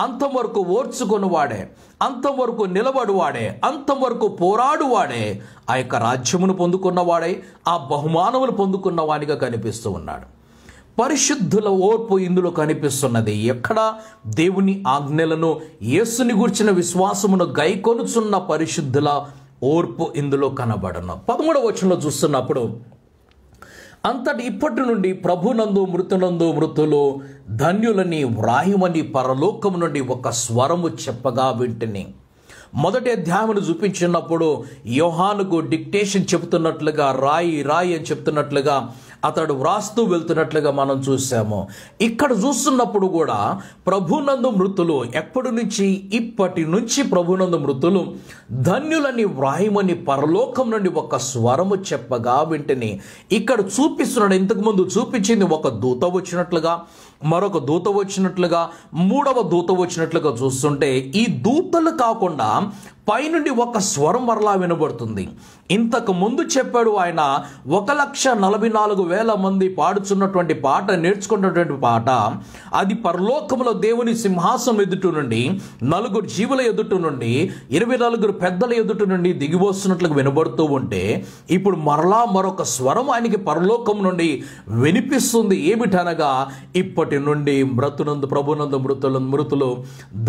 అంతవరకు ఓర్చుకొనివాడే, అంతవరకు నిలబడువాడే, అంతవరకు పోరాడువాడే ఆ యొక్క రాజ్యమును పొందుకున్నవాడే, ఆ బహుమానములు పొందుకున్న వాడిగా కనిపిస్తూ ఉన్నాడు. పరిశుద్ధుల ఓర్పు ఇందులో కనిపిస్తున్నది. ఎక్కడ దేవుని ఆజ్ఞలను, యేసుని గూర్చిన విశ్వాసమును గైకొనుచున్న పరిశుద్ధుల ఓర్పు ఇందులో కనబడను. 13వ వచనంలో చూస్తున్నప్పుడు, అంతటి ఇప్పటి నుండి ప్రభునందు మృతులు ధన్యులని వ్రాయమని పరలోకము నుండి ఒక స్వరము చెప్పగా వింటిని. మొదటి అధ్యాయమును చూపించినప్పుడు యోహానుకు డిక్టేషన్ చెబుతున్నట్లుగా, రాయి అని చెప్తున్నట్లుగా అతడు వ్రాస్తూ వెళ్తున్నట్లుగా మనం చూసాము. ఇక్కడ చూస్తున్నప్పుడు కూడా ప్రభునందు మృతులు, ఎప్పటి నుంచి, ఇప్పటి నుంచి ప్రభునందు మృతులు ధన్యులని వ్రాయమని పరలోకం నుండి ఒక స్వరము చెప్పగా వింటిని. ఇక్కడ చూపిస్తున్నాడు. ఇంతకుముందు చూపించింది ఒక దూత వచ్చినట్లుగా, మరొక దూత వచ్చినట్లుగా, మూడవ దూత వచ్చినట్లుగా చూస్తుంటే ఈ దూతలు కాకుండా పైనుండి ఒక స్వరం మరలా వినబడుతుంది. ఇంతకు ముందు చెప్పాడు ఆయన 1,44,000 మంది పాడుచున్నటువంటి పాట, నేర్చుకున్నటువంటి పాట, అది పరలోకములో దేవుని సింహాసనం ఎదుట నుండి, 4 జీవుల ఎదుట నుండి, 24 పెద్దల ఎదుట నుండి దిగివస్తున్నట్లుగా వినబడుతూ ఉంటే, ఇప్పుడు మరలా మరొక స్వరం ఆయనకి పరలోకం నుండి వినిపిస్తుంది. ఏమిటనగా, ఇప్పటి నుండి ప్రభునందు మృతులు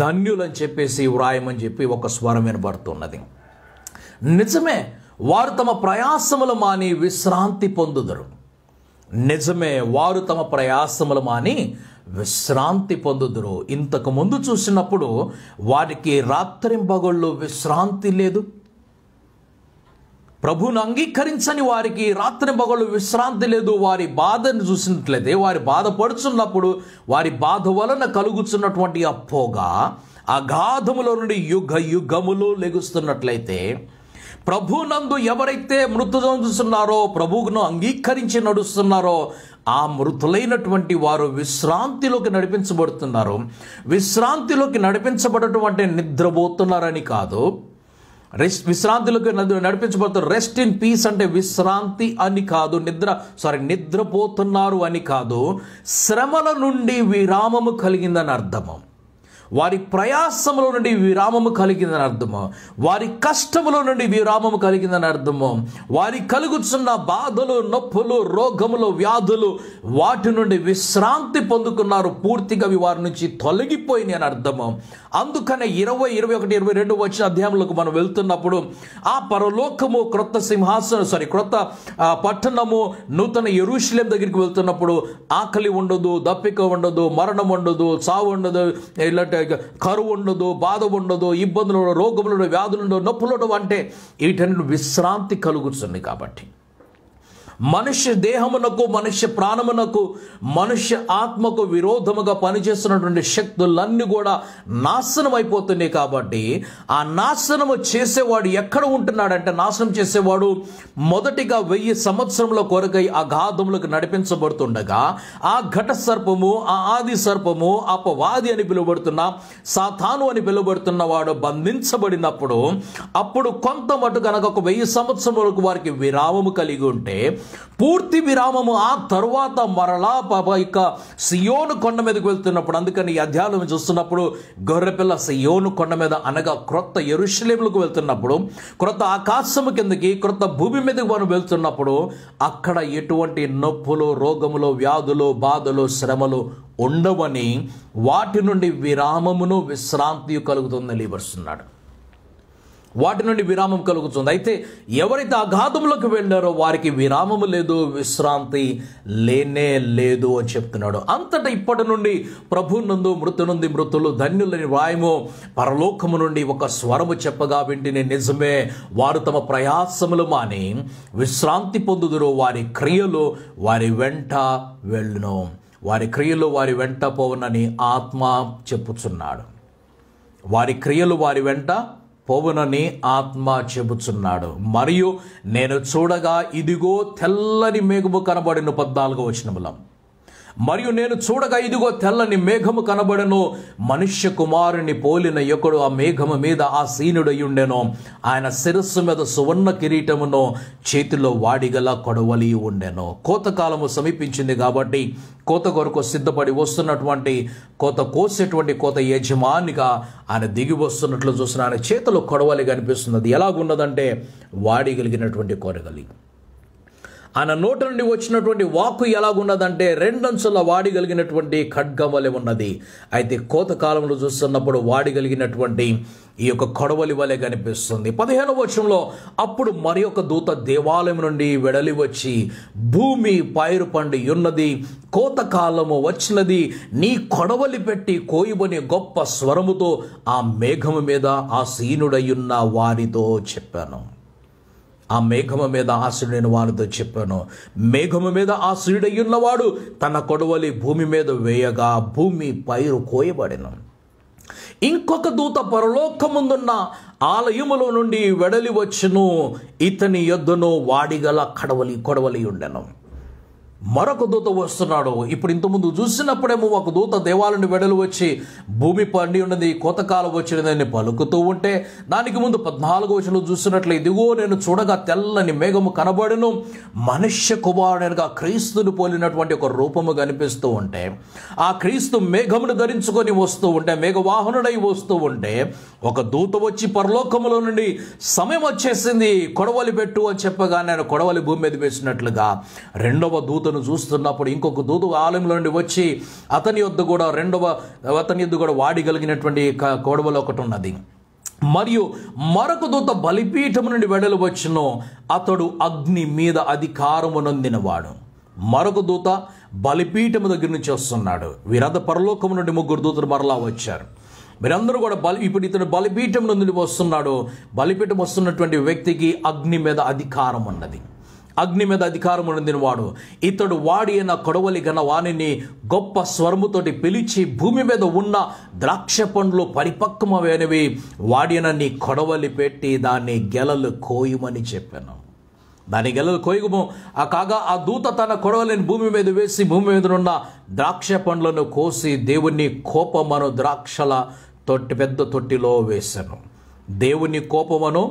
ధన్యులని చెప్పేసి వ్రాయమని చెప్పి ఒక స్వరం వినబడుతున్నది. నిజమే, వారు తమ ప్రయాసములు మాని విశ్రాంతి పొందుదురు. నిజమే, వారు తమ ప్రయాసములు మాని విశ్రాంతి పొందుదురు. ఇంతకు ముందు చూసినప్పుడు వారికి రాత్రింపగళ్ళు విశ్రాంతి లేదు. ప్రభువును అంగీకరించని వారికి రాత్రింపగళ్ళు విశ్రాంతి లేదు. వారి బాధను చూసినట్లయితే, వారి బాధపడుచున్నప్పుడు వారి బాధ వలన కలుగుతున్నటువంటి అపోగా అగాధములో నుండి యుగ యుగములు లెగుస్తున్నట్లయితే, ప్రభునందు ఎవరైతే మృతులను చూస్తున్నారో, ప్రభువును అంగీకరించి నడుస్తున్నారో, ఆ మృతులైనటువంటి వారు విశ్రాంతిలోకి నడిపించబడుతున్నారు. విశ్రాంతిలోకి నడిపించబడటం నిద్రపోతున్నారని కాదు. విశ్రాంతిలోకి నడిపించబడుతున్నారు. రెస్ట్ ఇన్ పీస్ అంటే విశ్రాంతి అని కాదు, నిద్రపోతున్నారు అని కాదు. శ్రమల నుండి విరామము కలిగిందని అర్థము. వారి ప్రయాసములో నుండి విరామము కలిగిందని అర్థము. వారి కష్టములో నుండి విరామము కలిగిందని అర్థము. వారి కలుగుతున్న బాధలు, నొప్పులు, రోగములు, వ్యాధులు, వాటి నుండి విశ్రాంతి పొందుకున్నారు. పూర్తిగా వారి నుంచి తొలగిపోయినాయి అని అర్థము. అందుకనే 20, 21, 22 వచ్చిన అధ్యాయంలోకి మనం వెళ్తున్నప్పుడు ఆ పరలోకము క్రొత్త సింహాసనం క్రొత్త పట్టణము నూతన యెరూషలేము దగ్గరికి వెళ్తున్నప్పుడు ఆకలి ఉండదు, దప్పిక ఉండదు, మరణం ఉండదు, చావు ఉండదు, ఇలాంటి కరువు ఉండదు, బాధ ఉండదు, ఇబ్బందులు, రోగములు, వ్యాధులు, నొప్పులు అంటే వీటన్నిటి విశ్రాంతి కలుగుతుంది. కాబట్టి మనుష్య దేహమునకు, మనుష్య ప్రాణమునకు, మనుష్య ఆత్మకు విరోధముగా పనిచేస్తున్నటువంటి శక్తులన్నీ కూడా నాశనం అయిపోతున్నాయి. కాబట్టి ఆ నాశనము చేసేవాడు ఎక్కడ ఉంటున్నాడంటే, నాశనం చేసేవాడు మొదటిగా 1000 సంవత్సరముల కొరకై అగాధములకు నడిపించబడుతుండగా, ఆ ఘట సర్పము, ఆ ఆది సర్పము, అపవాది అని పిలువబడుతున్న సాతాను అని పిలువబడుతున్న వాడు బంధించబడినప్పుడు, అప్పుడు కొంత మటు కనుక ఒక 1000 సంవత్సరం వరకు వారికి విరామము కలిగి ఉంటే, పూర్తి విరామము ఆ తరువాత మరలా ఇక సియోను కొండ మీదకి వెళ్తున్నప్పుడు, అందుకని ఈ అధ్యాయం చూస్తున్నప్పుడు గొర్రెపిల్ల సియోను కొండ మీద అనగా క్రొత్త యెరూషలేములకు వెళ్తున్నప్పుడు, క్రొత్త ఆకాశము కిందకి, క్రొత్త భూమి మీదకి మనం వెళ్తున్నప్పుడు అక్కడ ఎటువంటి నొప్పులు, రోగములు, వ్యాధులు, బాధలు, శ్రమలు ఉండవని, వాటి నుండి విరామమును, విశ్రాంతి కలుగుతుందని తెలియపరుస్తున్నాడు. వాటి నుండి విరామం కలుగుతుంది. అయితే ఎవరైతే అగాధంలోకి వెళ్ళారో వారికి విరామము లేదు, విశ్రాంతి లేనే లేదు అని చెప్తున్నాడు. అంతటా ఇప్పటి నుండి ప్రభునందు మృతు నుండి మృతులు ధన్యులని వాయము పరలోకము నుండి ఒక స్వరము చెప్పగా వింటిని, నిజమే, వారు తమ ప్రయాసములు మాని విశ్రాంతి పొందుదురు. వారి క్రియలు వారి వెంట వెళ్ళును, వారి క్రియలు వారి వెంట పోవునని ఆత్మ చెప్పుచున్నాడు. వారి క్రియలు వారి వెంట పోవునని ఆత్మ చెబుతున్నాడు. మరియు నేను చూడగా ఇదిగో తెల్లని మేఘము కనబడిన 14వ వచనములో, మరియు నేను చూడగా ఇదిగో తెల్లని మేఘము కనబడెను, మనుష్య కుమారుని పోలిన యొక్కడు ఆ మేఘము మీద ఆసీనుడై ఉండెను. ఆయన శిరస్సు మీద సువర్ణ కిరీటమును, చేతిలో వాడిగల కొడవలి ఉండెను. కోతకాలము సమీపించింది కాబట్టి కోత కొరకు సిద్ధపడి వస్తున్నటువంటి, కోత కోసేటువంటి కోత యజమానిగా ఆయన దిగి వస్తున్నట్లు చూసిన ఆయన చేతిలో కొడవలి కనిపిస్తున్నది. ఎలాగున్నదంటే వాడిగలిగినటువంటి కొరగలి. ఆయన నోట నుండి వచ్చినటువంటి వాక్కు ఎలాగున్నదంటే 2 అంచుల వాడిగలిగినటువంటి ఖడ్గం వలె ఉన్నది. అయితే కోతకాలంలో చూస్తున్నప్పుడు వాడిగలిగినటువంటి ఈ యొక్క కొడవలి వలె కనిపిస్తుంది. 15వ వచనంలో, అప్పుడు మరి ఒక దూత దేవాలయం నుండి వెడలి వచ్చి, భూమి పైరు పండి ఉన్నది, కోతకాలము వచ్చినది, నీ కొడవలి పెట్టి కోయబని గొప్ప స్వరముతో ఆ మేఘము మీద ఆసీనుడయ్యున్న వారితో చెప్పాను. ఆ మేఘము మీద ఆశ్రయుడైన వారితో చెప్పాను, మేఘము మీద ఆశ్రయుడయ్యున్నవాడు తన కొడవలి భూమి మీద వేయగా భూమి పైరు కోయబడెను. ఇంకొక దూత పరలోకముందున్న ఆలయములో నుండి వెడలి వచ్చును, ఇతని యొద్దను వాడిగల కొడవలి ఉండెను. మరొక దూత వస్తున్నాడు. ఇప్పుడు ఇంతకుముందు చూసినప్పుడేమో ఒక దూత దేవాలయాన్ని వెడలు వచ్చి భూమి పండి ఉన్నది, కోతకాలం వచ్చినదని పలుకుతూ ఉంటే, దానికి ముందు 14వ వచనంలో చూసినట్లు, ఇదిగో నేను చూడగా తెల్లని మేఘము కనబడెను, మనుష్య కుమారునిగా క్రీస్తుని పోలినటువంటి ఒక రూపము కనిపిస్తూ ఉంటే, ఆ క్రీస్తు మేఘమును ధరించుకొని వస్తూ ఉంటే, మేఘవాహనుడై వస్తూ ఉంటే, ఒక దూత వచ్చి పరలోకములో నుండి సమయం వచ్చేసింది, కొడవలి పెట్టు అని చెప్పగా నేను కొడవలి భూమి మీద వేసినట్లుగా రెండవ దూతను చూస్తున్నప్పుడు ఇంకొక దూత ఆలయంలో నుండి వచ్చి అతని యొద్ద కూడా వాడిగలిగినటువంటి కొడవలి ఒకటి ఉన్నది. మరియు మరొక దూత బలిపీఠము నుండి వెడలు వచ్చును, అతడు అగ్ని మీద అధికారము నొందినవాడు, మరొక దూత బలిపీఠము దగ్గర నుంచి వస్తున్నాడు. వీరంతా పరలోకము నుండి 3 దూతలు మరలా వచ్చారు. మీరందరూ కూడా ఇప్పుడు ఇతను బలిపీఠం నుండి వస్తున్నాడు. బలిపీఠం వస్తున్నటువంటి వ్యక్తికి అగ్ని మీద అధికారం ఉన్నది. అగ్ని మీద అధికారం ఉన్నది వాడు. ఇతడు వాడి అయిన కొడవలి గన వాణిని గొప్ప స్వరముతోటి పిలిచి, భూమి మీద ఉన్న ద్రాక్ష పండ్లు పరిపక్వమైనవి, వాడి అయిన నీ కొడవలి పెట్టి దాన్ని గెలలు కోయమని చెప్పాను. దాని గెలలు కోయము. కాగా ఆ దూత తన కొడవలిని భూమి మీద వేసి, భూమి మీద ఉన్న ద్రాక్ష పండ్లను కోసి దేవుని కోపమను ద్రాక్షల పెద్ద తొట్టిలో వేసెను. దేవుని కోపమను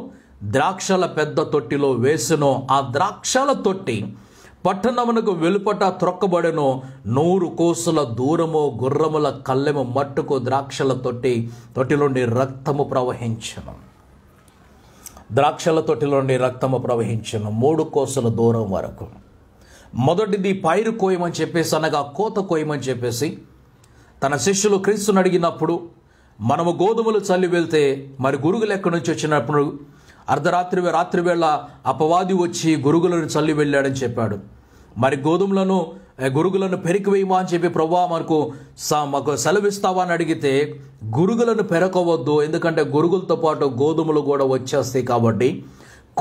ద్రాక్షల పెద్ద తొట్టిలో వేసెను. ఆ ద్రాక్షల తొట్టి పట్టణమునకు వెలుపట త్రొక్కబడెను. 100 కోసుల దూరము గుర్రముల కళ్ళెము మట్టుకు ద్రాక్షల తొట్టిలోని రక్తము ప్రవహించెను. ద్రాక్షల తొట్టిలోని రక్తము ప్రవహించెను 3 కోసుల దూరం వరకు. మొదటిది పైరు కోయమని చెప్పేసి, అనగా కోత కోయమని చెప్పేసి తన శిష్యులు క్రీస్తుని అడిగినప్పుడు, మనము గోధుమలు చల్లి వెళ్తే మరి గురుగులు ఎక్కడి నుంచి వచ్చినప్పుడు రాత్రి వేళ అపవాది వచ్చి గురుగులను చల్లి వెళ్ళాడని చెప్పాడు. మరి గురుగులను పెరికివేయమా అని చెప్పి, ప్రభువా మాకు సెలవిస్తావా అని అడిగితే, గురుగులను పెరకవద్దు, ఎందుకంటే గురుగులతో పాటు గోధుమలు కూడా వచ్చేస్తాయి, కాబట్టి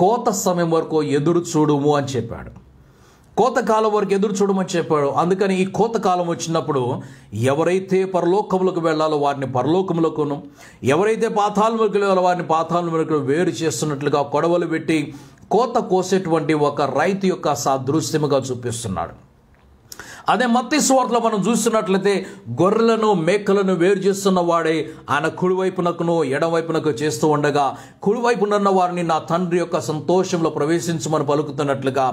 కోత సమయం వరకు ఎదురు చూడుము అని చెప్పాడు. కోతకాలం వరకు ఎదురు చూడమని చెప్పాడు. అందుకని ఈ కోతకాలం వచ్చినప్పుడు ఎవరైతే పరలోకములకు వెళ్ళాలో వారిని పరలోకములకును, ఎవరైతే పాతాళములకు వెళ్ళాలో వారిని పాతాళములకు వేరు చేస్తున్నట్లుగా కొడవలు పెట్టి కోత కోసేటువంటి ఒక రైతు యొక్క సాదృశ్యముగా చూపిస్తున్నాడు. అదే మత్తయి సువార్తలో మనం చూస్తున్నట్లయితే గొర్రెలను మేకలను వేరు చేస్తున్న వాడే ఆయన కుడివైపునకును ఎడవైపునకు చేస్తూ ఉండగా, కుడివైపునున్న వారిని నా తండ్రి యొక్క సంతోషంలో ప్రవేశించమని పలుకుతున్నట్లుగా,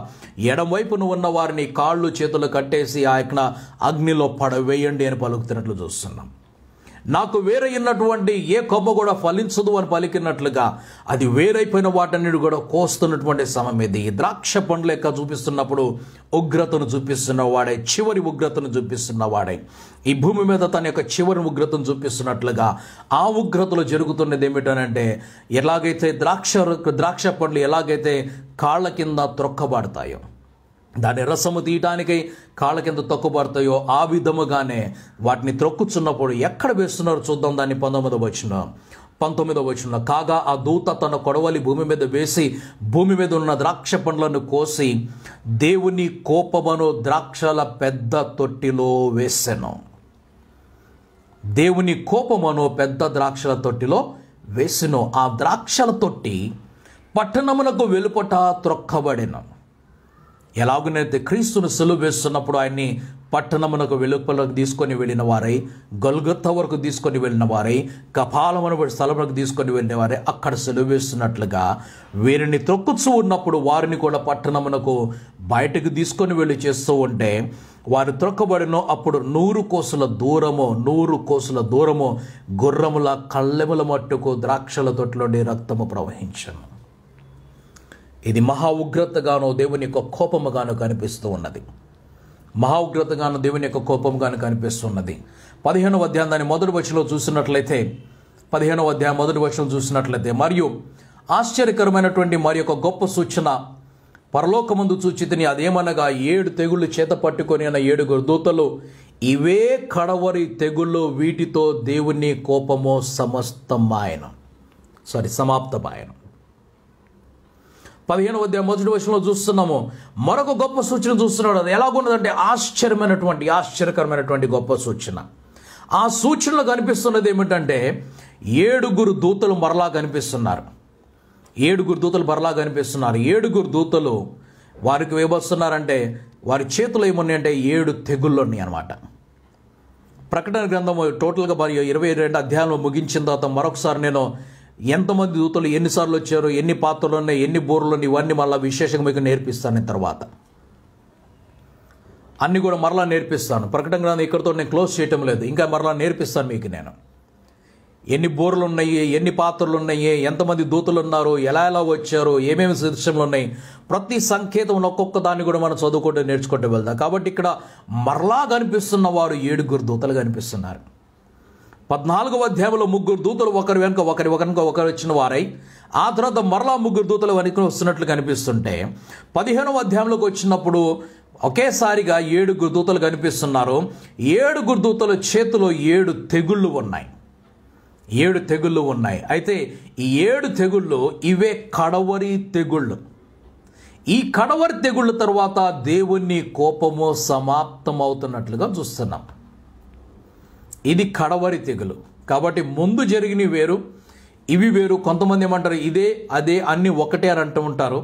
ఎడమవైపున ఉన్న వారిని కాళ్ళు చేతులు కట్టేసి ఆ యొక్క అగ్నిలో పడవేయండి అని పలుకుతున్నట్లు చూస్తున్నాం. నాకు వేరైనటువంటి ఏ కొమ్మ కూడా ఫలించదు అని పలికినట్లుగా అది వేరైపోయిన వాటన్నిటి కూడా కోస్తున్నటువంటి సమయం ఇది. ఈ ద్రాక్ష పండ్ల యొక్క చూపిస్తున్నప్పుడు ఉగ్రతను చూపిస్తున్న వాడే, చివరి ఉగ్రతను చూపిస్తున్న వాడే, ఈ భూమి మీద తన యొక్క చివరి ఉగ్రతను చూపిస్తున్నట్లుగా ఆ ఉగ్రతలో జరుగుతున్నది ఏమిటనంటే, ఎలాగైతే ద్రాక్ష పండ్లు ఎలాగైతే కాళ్ళ కింద త్రొక్కబడతాయో, దాని రసము తీయటానికి కాళ్ళ కింద తొక్కబడతాయో, ఆ విధముగానే వాటిని త్రొక్కుచున్నప్పుడు ఎక్కడ వేస్తున్నారో చూద్దాం. దాన్ని 19వ వచనం, కాగా ఆ దూత తన కొడవలి భూమి మీద వేసి, భూమి మీద ఉన్న ద్రాక్ష పండ్లను కోసి దేవుని కోపమును ద్రాక్షల పెద్ద తొట్టిలో వేసెను. దేవుని కోపమును పెద్ద ద్రాక్షల తొట్టిలో వేసెను. ఆ ద్రాక్షల తొట్టి పట్టణమునకు వెలుపట త్రొక్కబడెను. ఎలాగునైతే క్రీస్తును సిలువ వేస్తున్నప్పుడు ఆయన్ని పట్టణమునకు వెలుపలకు తీసుకొని వెళ్ళిన వారై, గొల్గొతా వరకు తీసుకొని వెళ్ళిన వారై, కపాలమున స్థలములకు తీసుకొని వెళ్ళిన వారై అక్కడ సిలువ వేస్తున్నట్లుగా వీరిని త్రొక్కుచూ ఉన్నప్పుడు వారిని కూడా పట్టణమునకు బయటకు తీసుకొని వెళ్ళి చేస్తూ ఉంటే, వారు త్రొక్కబడిన అప్పుడు 100 కోసుల దూరము గుర్రముల కళ్ళెముల మట్టుకు ద్రాక్షల తొట్టిలోని రక్తము ప్రవహించను. ఇది మహా ఉగ్రతగానో దేవుని యొక్క కోపముగాను కనిపిస్తూ ఉన్నది. మహా ఉగ్రతగాను దేవుని యొక్క కోపముగాను కనిపిస్తున్నది. 15వ అధ్యాయం దాని మొదటి వచనంలో చూసినట్లయితే, 15వ అధ్యాయం మొదటి వచనం చూసినట్లయితే, మరియు ఆశ్చర్యకరమైనటువంటి మరి యొక్క గొప్ప సూచన పరలోకమందు చూచితిని, అదేమనగా 7 తెగుళ్ళు చేత పట్టుకొని అన్న 7 దూతలు, ఇవే కడవరి తెగుళ్ళు, వీటితో దేవుని కోపము సమాప్తమాయను. 15వ అధ్యాయం మొదటి వచనంలో చూస్తున్నాము. మరొక గొప్ప సూచన చూస్తున్నాడు. అది ఎలాగున్నదంటే ఆశ్చర్యకరమైనటువంటి గొప్ప సూచన. ఆ సూచనలో కనిపిస్తున్నది ఏమిటంటే, 7 దూతలు మరలా కనిపిస్తున్నారు. 7 దూతలు వారికి ఏమొస్తున్నారంటే, వారి చేతులు ఏమున్నాయంటే 7 తెగుళ్ళు ఉన్నాయి అన్నమాట. ప్రకటన గ్రంథం టోటల్గా 22 అధ్యాయంలో ముగించిన తర్వాత మరొకసారి నేను ఎంతమంది దూతలు ఎన్నిసార్లు వచ్చారు, ఎన్ని పాత్రలు ఉన్నాయి, ఎన్ని బోర్లు ఉన్నాయి, ఇవన్నీ మళ్ళీ విశేషంగా మీకు నేర్పిస్తాను. తర్వాత అన్నీ కూడా మరలా నేర్పిస్తాను. ప్రకటన గ్రంథం ఇక్కడితో నేను క్లోజ్ చేయటం లేదు, ఇంకా మరలా నేర్పిస్తాను మీకు. నేను ఎన్ని బోర్లు ఉన్నాయి, ఎన్ని పాత్రలు ఉన్నాయి, ఎంతమంది దూతలు ఉన్నారు, ఎలా వచ్చారు, ఏమేమి దృశ్యములు ఉన్నాయి, ప్రతి సంకేతం ఒక్కొక్క దాన్ని కూడా మనం చదువుకుంటూ నేర్చుకుంటూ వెళ్దాం. కాబట్టి ఇక్కడ మరలా కనిపిస్తున్న వారు 7 దూతలు కనిపిస్తున్నారు. 14వ అధ్యాయంలో 3 దూతలు ఒకరి వెనుక ఒకరు వచ్చిన వారై, ఆ తర్వాత మరలా 3 దూతలు వెనుక వస్తున్నట్లు కనిపిస్తుంటే, 15వ అధ్యాయంలోకి వచ్చినప్పుడు ఒకేసారిగా 7 దూతలు కనిపిస్తున్నారు. 7 దూతల చేతిలో 7 తెగుళ్ళు ఉన్నాయి. 7 తెగుళ్ళు ఉన్నాయి. అయితే ఈ 7 తెగుళ్ళు ఇవే కడవరి తెగుళ్ళు. ఈ కడవరి తెగుళ్ళ తర్వాత దేవుని కోపము సమాప్తం అవుతున్నట్లుగా చూస్తున్నాం. ఇది కడవరి తెగులు. కాబట్టి ముందు జరిగినవి వేరు, ఇవి వేరు. కొంతమంది ఏమంటారు ఇదే అదే అన్నీ ఒకటే అని అంటూ ఉంటారు.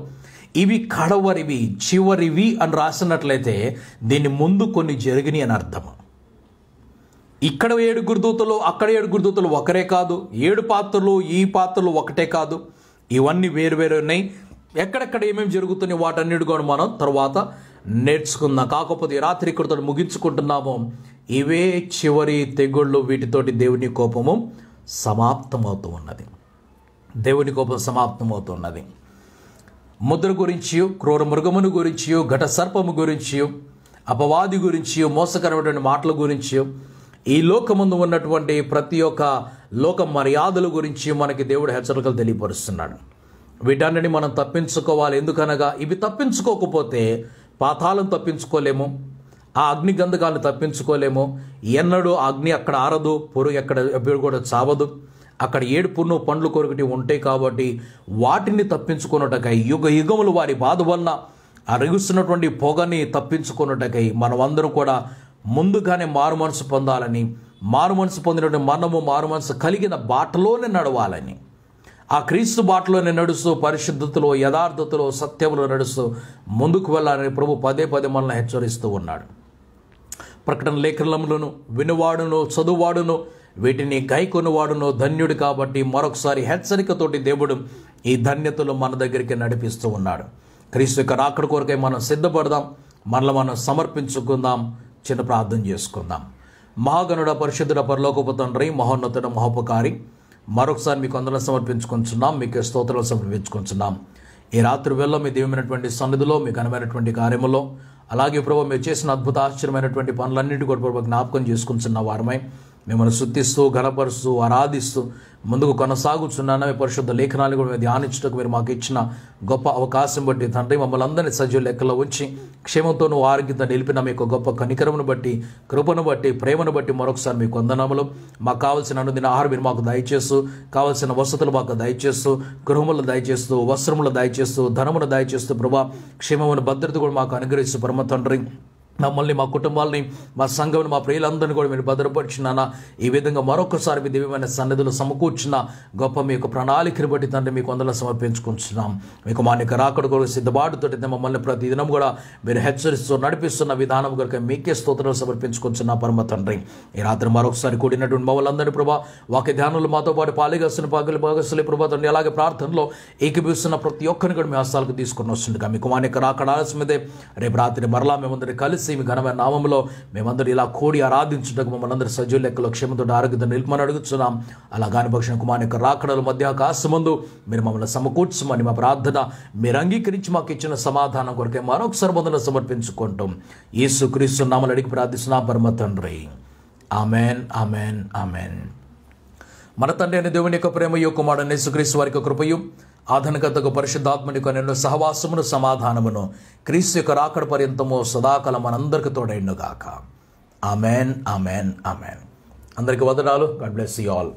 ఇవి కడవరివి, చివరివి అని రాసినట్లయితే దీని ముందు కొన్ని జరిగినాయి అని అర్థం. ఇక్కడ 7 దూతలు, అక్కడ 7 దూతలు ఒకరే కాదు. 7 పాత్రలు, ఈ పాత్రలు ఒకటే కాదు. ఇవన్నీ వేరు వేరు ఉన్నాయి. ఎక్కడెక్కడ ఏమేమి జరుగుతున్నాయి వాటన్నిటి కూడా మనం తర్వాత నేర్చుకుందాం. కాకపోతే రాత్రి ఇక్కడితో ముగించుకుంటున్నాము. ఇవే చివరి తెగుళ్ళు. వీటితోటి దేవుని కోపము సమాప్తమవుతూ ఉన్నది. దేవుని కోపం సమాప్తమవుతున్నది. ముద్ర గురించి, క్రూర మృగమును గురించి, ఘట సర్పము గురించి, అపవాది గురించి, మోసకరమైనటువంటి మాటల గురించి, ఈ లోకముందు ఉన్నటువంటి ప్రతి ఒక్క లోక మర్యాదల గురించి మనకి దేవుడు హెచ్చరికలు తెలియపరుస్తున్నాడు. వీటన్నిటిని మనం తప్పించుకోవాలి. ఎందుకనగా ఇవి తప్పించుకోకపోతే పాతాళం తప్పించుకోలేము, ఆ అగ్ని గంధకాలను తప్పించుకోలేము. ఎన్నడూ అగ్ని అక్కడ ఆరదు, పొరుగు ఎప్పుడు కూడా చావదు. అక్కడ ఏడుపును పండ్లు కొరకటి ఉంటాయి. కాబట్టి వాటిని తప్పించుకున్నటకై యుగ యుగములు వారి బాధ వలన అరుగుస్తున్నటువంటి పొగని తప్పించుకున్నటకై మనమందరం కూడా ముందుగానే మారు మనసు పొందాలని, మారు మనసు పొందినటువంటి మనము మారు మనసు కలిగిన బాటలోనే నడవాలని, ఆ క్రీస్తు బాటలోనే నడుస్తూ పరిశుద్ధతలో, యథార్థతలో, సత్యములో నడుస్తూ ముందుకు వెళ్ళాలని ప్రభు పదే మనల్ని హెచ్చరిస్తూ ఉన్నాడు. ప్రకటన లేఖనములను వినువాడును, చదువువాడును, వీటిని గైకొనువాడును ధన్యుడు. కాబట్టి మరొకసారి హెచ్చరికతోటి దేవుడు ఈ ధన్యతలు మన దగ్గరికి నడిపిస్తూ ఉన్నాడు. క్రీస్తు యొక్క రాకడ కొరకై మనం సిద్ధపడదాం, మనల్ని మనం సమర్పించుకుందాం. చిన్న ప్రార్థన చేసుకుందాం. మహాగణుడ, పరిశుద్ధుడ, పరలోకపు తండ్రి, మహోన్నతుడ, మహోపకారి, మరొకసారి మీకు వందనాలు సమర్పించుకుంటున్నాం, మీకు స్తోత్రాలు సమర్పించుకుంటున్నాం. ఈ రాత్రి వేళ మీ దివ్యమైనటువంటి సన్నిధిలో, మీ ఘనమైనటువంటి కార్యములో, అలాగే ప్రభు మీరు చేసిన అద్భుత ఆశ్చర్యమైనటువంటి పనులన్నింటి కూడా ప్రభు జ్ఞాపకం చేసుకుంటున్న వారమై మిమ్మల్ని స్తుతిస్తూ, ఘనపరుస్తూ, ఆరాధిస్తూ ముందుకు కొనసాగుతున్నాను. మీ పరిశుద్ధ లేఖనాలు కూడా ధ్యానించడానికి మీరు మాకు ఇచ్చిన గొప్ప అవకాశం బట్టి తండ్రి, మమ్మల్ని అందరినీ సజీవ లెక్కలో ఉంచి క్షేమంతోనూ ఆరోగ్యంతో నిలిపిన మీకు గొప్ప కనికరమును బట్టి, కృపను బట్టి, ప్రేమను బట్టి మరొకసారి మీకు వందనములు. మాకు కావాల్సిన అనుదిన ఆహారం మీరు మాకు దయచేస్తూ, కావాల్సిన వసతులు మాకు దయచేస్తూ, గృహములు దయచేస్తూ, వస్త్రములు దయచేస్తూ, ధనమును దయచేస్తూ ప్రభా క్షేమమును, భద్రత కూడా మాకు అనుగ్రహిస్తూ పరమ తండ్రి మమ్మల్ని, మా కుటుంబాలని, మా సంఘం, మా ప్రియులందరినీ కూడా మీరు భద్రపరిచినానా. ఈ విధంగా మరొకసారి మీ దివ్యమైన సన్నిధులు సమకూర్చిన గొప్ప మీ యొక్క ప్రణాళికను బట్టి తండ్రి మీకు వందలు సమర్పించుకుంటున్నాం. మీకు మా యొక్క రాకడ కూడా సిద్ధపాటుతోటి మమ్మల్ని ప్రతి దినం కూడా మీరు హెచ్చరిస్తూ నడిపిస్తున్న విధానం కనుక మీకే స్తోత్రాలు సమర్పించుకుంటున్నా పరమ తండ్రి. ఈ రాత్రి మరొకసారి కూడినటువంటి మమ్మల్ని ప్రభా వాక్య ధ్యానంలో మాతో పాటు పాలిగస్తున్న భాగస్తులే ప్రభా తండ్రి, అలాగే ప్రార్థనలో ఏకీపిస్తున్న ప్రతి ఒక్కరిని కూడా మీ హస్తాలకు తీసుకుని వస్తుండగా మీకు మా యొక్క రాకడ ఆలస్యమైతే రేపు రాత్రి మరలా మేమందరి కలిసి మీ ఘనమైన నామంలో మేమందరూ ఇలా కూడి ఆరాధించుటకు మమ్మల్ని అందరూ సజీవ లెక్కలో క్షేమంతో ఆరోగ్యంతో నిలుపమని అడుగుతున్నాం. అలా కాని పక్షం కుమార్ యొక్క రాకడల మధ్య ఆకాశమందు మీరు మమ్మల్ని సమకూర్చమని మా ప్రార్థన మీరు అంగీకరించి మాకు ఇచ్చిన సమాధానం కొరకే మరొకసారి వందన సమర్పించుకుంటాం. యేసుక్రీస్తు నామములో అడిగి ప్రార్థిస్తున్నాం పరమ తండ్రి. Amen, amen, amen. మన తండ్రి అయిన దేవుని యొక్క ప్రేమయు, కుమారుడైన యేసుక్రీస్తు వారి యొక్క కృపయు, ఆధునికతకు పరిశుద్ధాత్మని కొనెన్నో సహవాసమును, సమాధానమును క్రీస్తు యొక్క రాకడ పర్యంతము సదాకాలం మనందరికి తోడైండుగాక. Amen, amen, amen. అందరికీ వందనాలు. God bless you all.